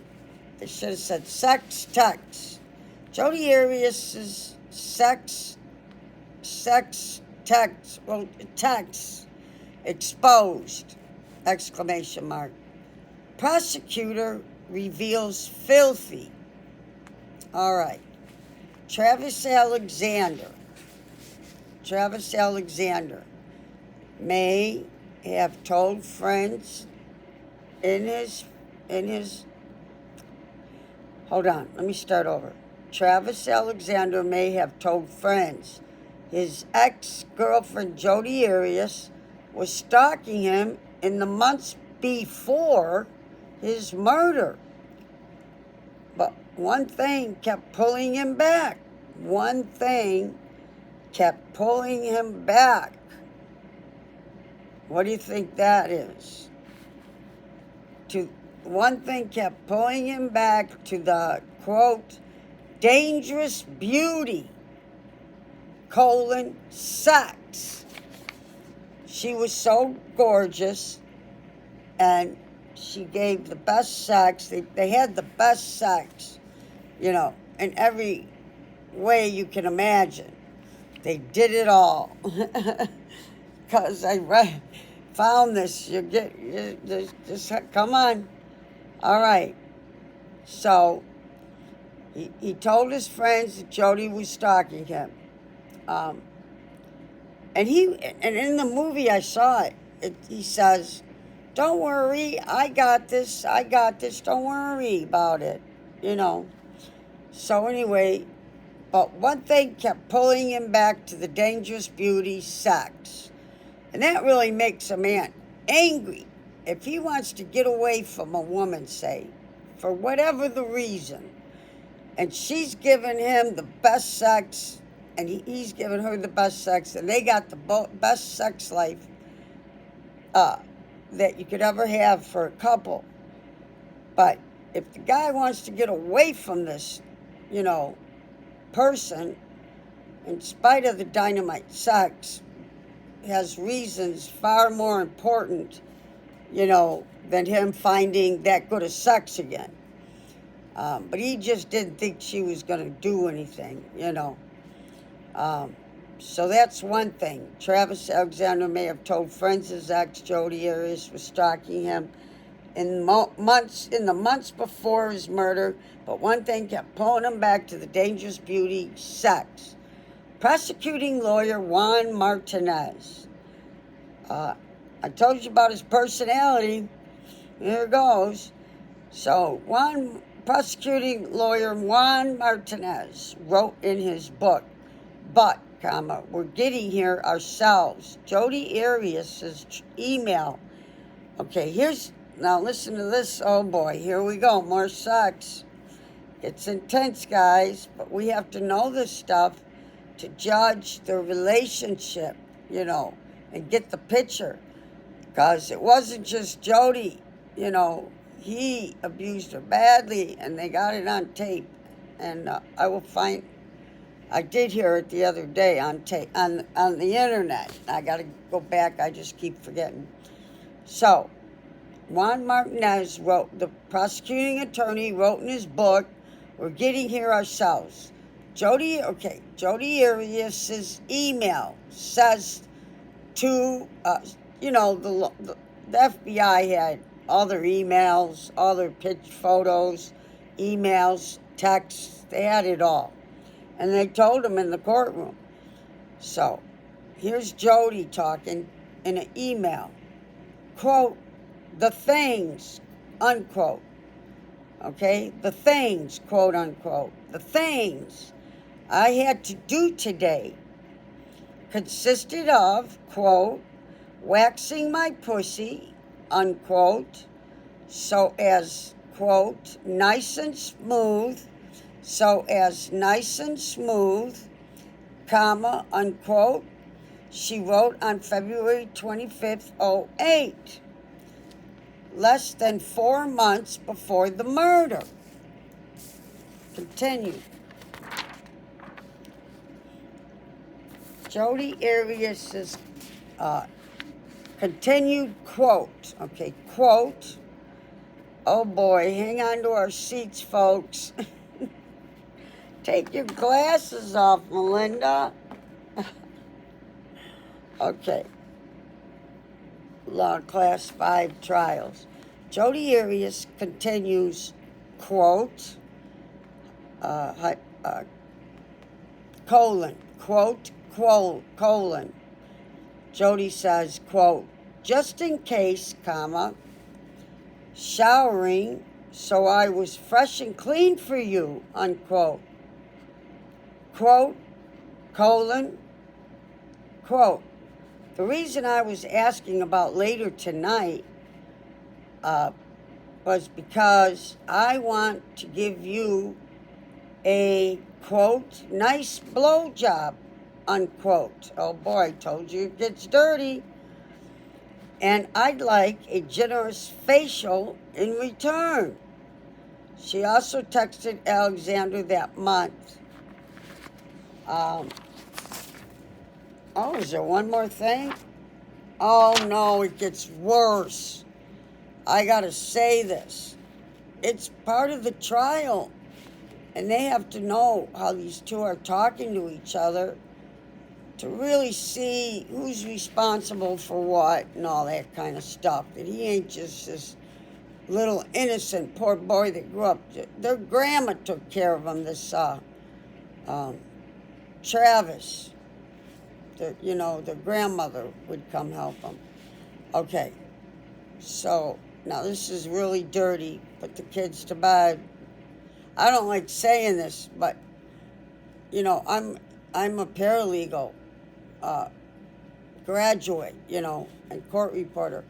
They should have said sex text. Jody Arias' sex text, well, text exposed, exclamation mark. Prosecutor reveals filthy. All right. Travis Alexander may have told friends in his hold on, let me start over. Travis Alexander may have told friends his ex-girlfriend Jody Arias was stalking him in the months before his murder. But one thing kept pulling him back. One thing kept pulling him back. What do you think that is? One thing kept pulling him back to the, quote, dangerous beauty, sex. She was so gorgeous, and she gave the best sex. They had the best sex, in every way you can imagine. They did it all. Because I found this. Just come on. All right. So he told his friends that Jody was stalking him. And in the movie I saw it, he says, don't worry, I got this, don't worry about it, So anyway, but one thing kept pulling him back to the dangerous beauty, sex. And that really makes a man angry. If he wants to get away from a woman, say, for whatever the reason, and she's given him the best sex, and he's given her the best sex, and they got the best sex life that you could ever have for a couple. But if the guy wants to get away from this, person, in spite of the dynamite sex, has reasons far more important, than him finding that good of sex again. But he just didn't think she was going to do anything, So that's one thing. Travis Alexander may have told friends his ex, Jody Arias, was stalking him in the months before his murder, but one thing kept pulling him back to the dangerous beauty, sex. Prosecuting lawyer Juan Martinez. I told you about his personality. Here it goes. So, prosecuting lawyer Juan Martinez wrote in his book, we're getting here ourselves. Jody Arias' email. Okay, now listen to this. Oh boy, here we go. More sex. It's intense, guys, but we have to know this stuff to judge the relationship, and get the picture. Because it wasn't just Jody, he abused her badly, and they got it on tape. And I did hear it the other day on tape, on the internet. I got to go back, I just keep forgetting. So, Juan Martinez the prosecuting attorney wrote in his book, we're getting here ourselves. Jody Arias' email says to, the FBI had all their emails, all their photos, emails, texts, they had it all. And they told him in the courtroom. So, here's Jody talking in an email. Quote, the things, unquote. Okay? The things, quote, unquote. The things I had to do today consisted of, quote, waxing my pussy, unquote, so as, quote, nice and smooth, comma, unquote, she wrote on February 25th, 08, less than 4 months before the murder. Continue. Jody Arias' continued quote, okay, quote, oh boy, hang on to our seats, folks. Take your glasses off, Melinda. Okay. Law Class 5 trials. Jody Arias continues, quote, colon, quote, colon. Jody says, quote, just in case, comma, showering, so I was fresh and clean for you, unquote. Quote, colon, quote, the reason I was asking about later tonight was because I want to give you a, quote, nice blowjob, unquote. Oh boy, I told you it gets dirty. And I'd like a generous facial in return. She also texted Alexander that month. Oh, is there one more thing? Oh no, it gets worse. I gotta say this. It's part of the trial. And they have to know how these two are talking to each other to really see who's responsible for what and all that kind of stuff. That he ain't just this little innocent poor boy that grew up. Their grandma took care of him, this Travis. The grandmother would come help him. Okay, so now this is really dirty. Put the kids to bed. I don't like saying this, but I'm a paralegal, graduate, and court reporter,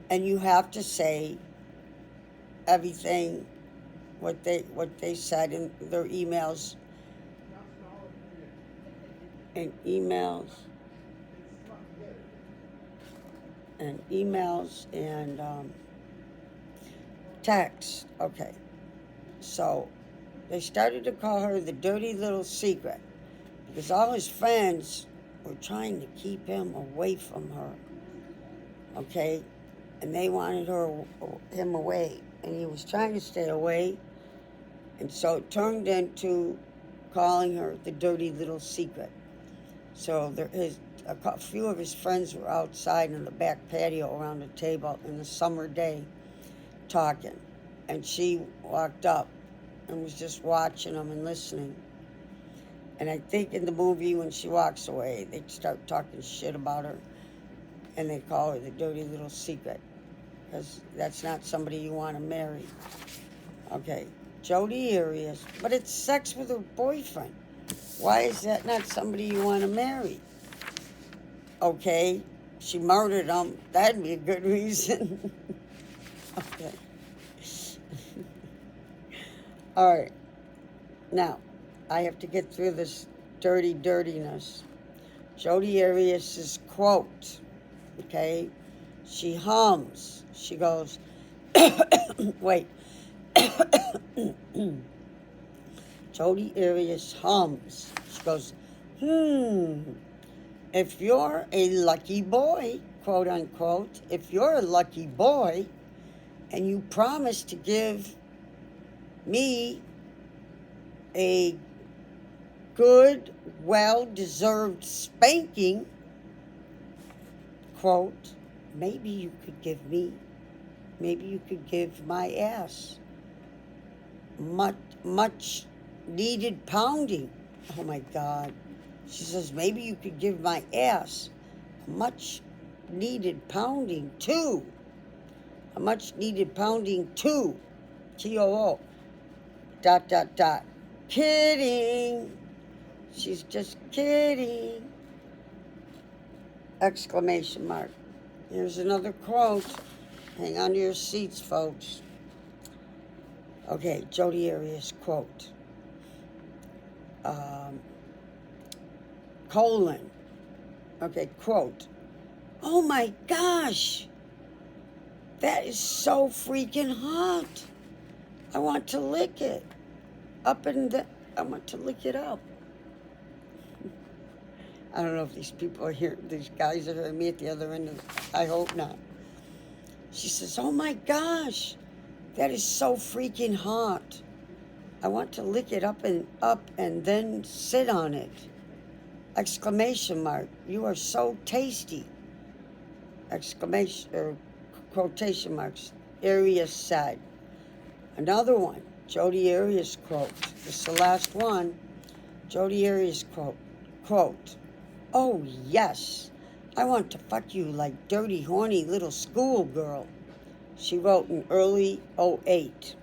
and you have to say everything what they said in their emails and text. Okay. So they started to call her the dirty little secret because all his friends were trying to keep him away from her. Okay? And they wanted him away. And he was trying to stay away. And so it turned into calling her the dirty little secret. So a few of his friends were outside in the back patio around the table in the summer day talking. And she walked up and was just watching them and listening. And I think in the movie when she walks away, they start talking shit about her. And they call her the dirty little secret. Because that's not somebody you want to marry. Okay, Jody Arias. But it's sex with her boyfriend. Why is that not somebody you want to marry? Okay, she murdered him. That'd be a good reason. Okay. All right. Now, I have to get through this dirtiness. Jody Arias' quote, okay? She hums. She goes, wait. Jody Arias hums. She goes, if you're a lucky boy, quote unquote, if you're a lucky boy and you promise to give me a good, well-deserved spanking, quote, maybe you could give my ass much needed pounding. Oh my God. She says, maybe you could give my ass much needed pounding too. A much needed pounding too. T-O-O. ... Kidding. She's just kidding. Exclamation mark. Here's another quote. Hang on to your seats, folks. Okay, Jody Arias quote. Colon. Okay, quote. Oh my gosh, that is so freaking hot. I want to lick it. I want to lick it up. I don't know if these people are here, these guys are hearing me at the other end of I hope not. She says, oh my gosh, that is so freaking hot. I want to lick it up and then sit on it. Exclamation mark. You are so tasty. Exclamation or quotation marks. Arias said. Another one. Jody Arias quote. This is the last one. Jody Arias quote. Oh yes, I want to fuck you like dirty, horny little schoolgirl. She wrote in early '08.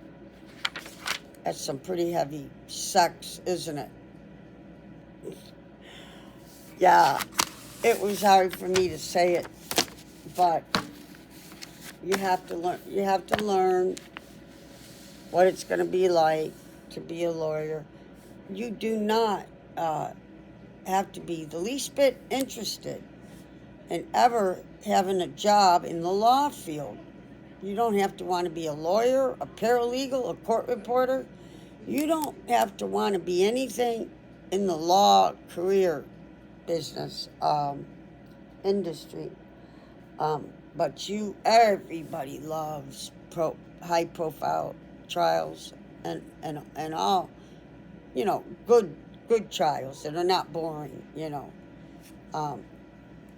That's some pretty heavy sex, isn't it? Yeah, it was hard for me to say it, but you have to learn. You have to learn what it's going to be like to be a lawyer. You do not have to be the least bit interested in ever having a job in the law field. You don't have to want to be a lawyer, a paralegal, a court reporter. You don't have to want to be anything in the law career business industry. But everybody loves high profile trials and all, good trials that are not boring,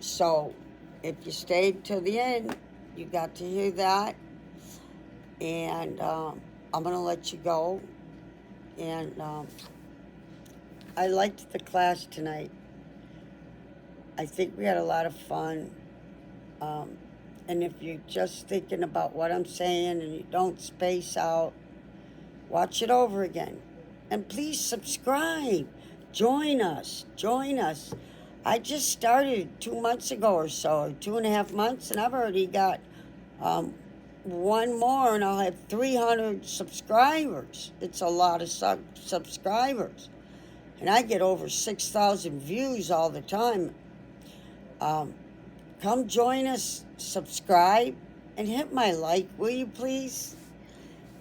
So if you stayed till the end, you got to hear that. And I'm going to let you go. And I liked the class tonight. I think we had a lot of fun. And if you're just thinking about what I'm saying and you don't space out, watch it over again. And please subscribe. Join us. I just started 2 months ago or so, or 2.5 months, and I've already got one more, and I'll have 300 subscribers. It's a lot of subscribers. And I get over 6,000 views all the time. Come join us, subscribe, and hit my like, will you please?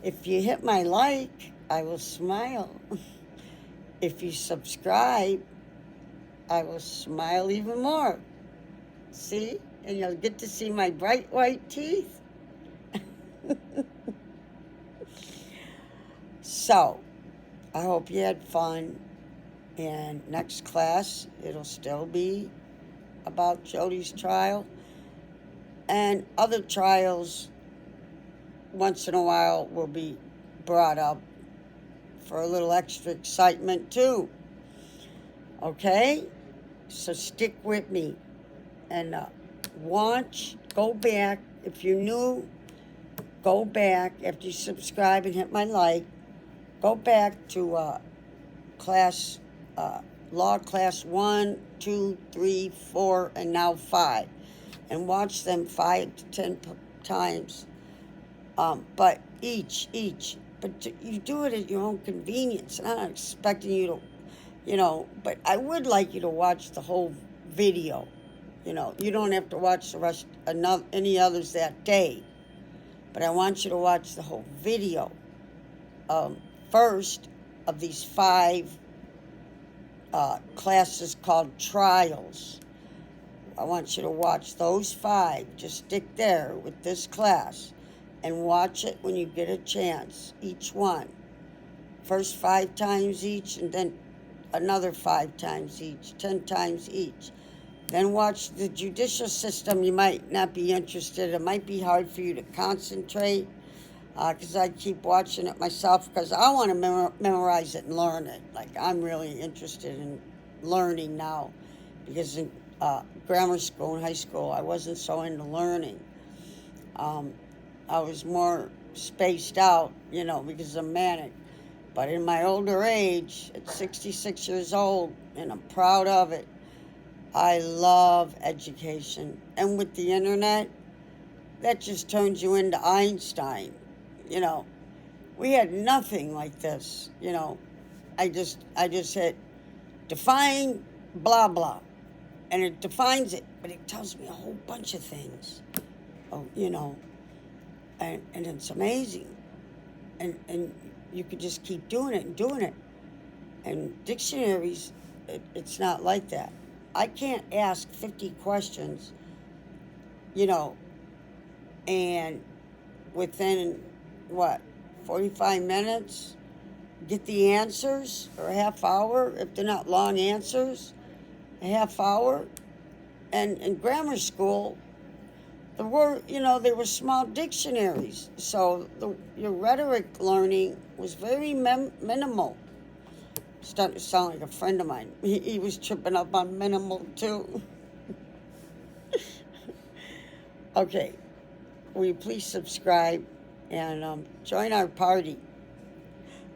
If you hit my like, I will smile. If you subscribe, I will smile even more. See? And you'll get to see my bright white teeth. So, I hope you had fun. And next class, it'll still be about Jody's trial. And other trials, once in a while, will be brought up for a little extra excitement, too. Okay? So stick with me. And go back. If you're new, go back after you subscribe and hit my like. Go back to law class 1, 2, 3, 4, and now 5. And watch them 5 to 10 times. But each. But you do it at your own convenience. I'm not expecting you to, but I would like you to watch the whole video. You don't have to watch the rest, any others that day. But I want you to watch the whole video. First of these 5 classes called trials. I want you to watch those 5. Just stick there with this class and watch it when you get a chance, each one. First 5 times each, and then another 5 times each, 10 times each. Then watch the judicial system. You might not be interested. It might be hard for you to concentrate because I keep watching it myself because I want to memorize it and learn it. Like, I'm really interested in learning now because in grammar school and high school, I wasn't so into learning. I was more spaced out, because I'm manic. But in my older age, at 66 years old, and I'm proud of it, I love education. And with the internet, that just turns you into Einstein. You know, we had nothing like this. You know, I just hit define blah blah, and it defines it, but it tells me a whole bunch of things. Oh, you know, and it's amazing, and you could just keep doing it and doing it. And dictionaries, it's not like that. I can't ask 50 questions, you know, and within what, 45 minutes get the answers, or a half hour if they're not long answers, a half hour. And in grammar school, they were small dictionaries, so your rhetoric learning was very minimal. Starting to sound like a friend of mine. He was tripping up on minimal too. Okay, will you please subscribe and join our party?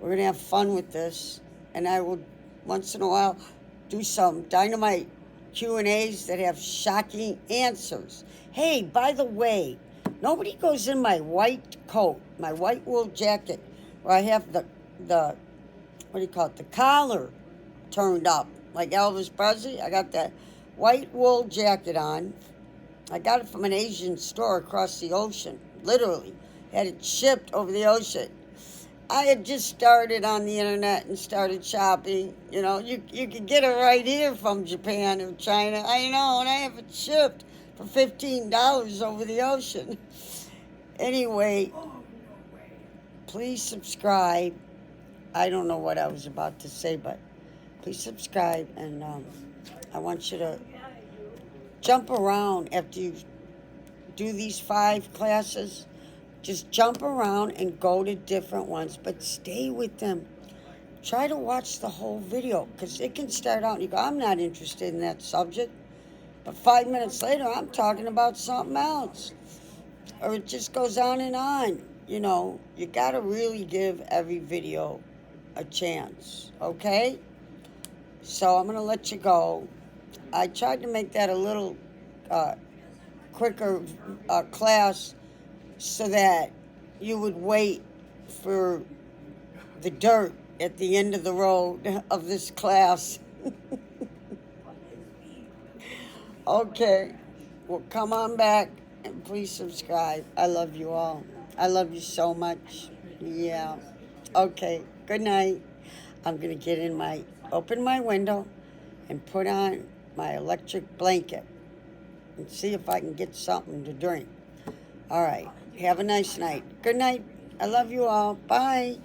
We're gonna have fun with this, and I will once in a while do some dynamite Q&As that have shocking answers. Hey, by the way, nobody goes in my white coat, my white wool jacket, where I have the what do you call it, the collar turned up like Elvis Presley. I got that white wool jacket on. I got it from an Asian store across the ocean, literally. Had it shipped over the ocean. I had just started on the internet and started shopping. You know, you could get it right here from Japan or China. I know, and I have it shipped for $15 over the ocean. Anyway, please subscribe. I don't know what I was about to say, but please subscribe, and I want you to jump around after you do these 5 classes. Just jump around and go to different ones, but stay with them. Try to watch the whole video, because it can start out and you go, I'm not interested in that subject, but 5 minutes later I'm talking about something else, or it just goes on and on. You know, you got to really give every video a chance, okay? So I'm going to let you go. I tried to make that a little quicker class so that you would wait for the dirt at the end of the road of this class. Okay, well, come on back and please subscribe. I love you all. I love you so much. Yeah. Okay, good night. I'm going to open my window and put on my electric blanket and see if I can get something to drink. All right, have a nice night. Good night. I love you all. Bye.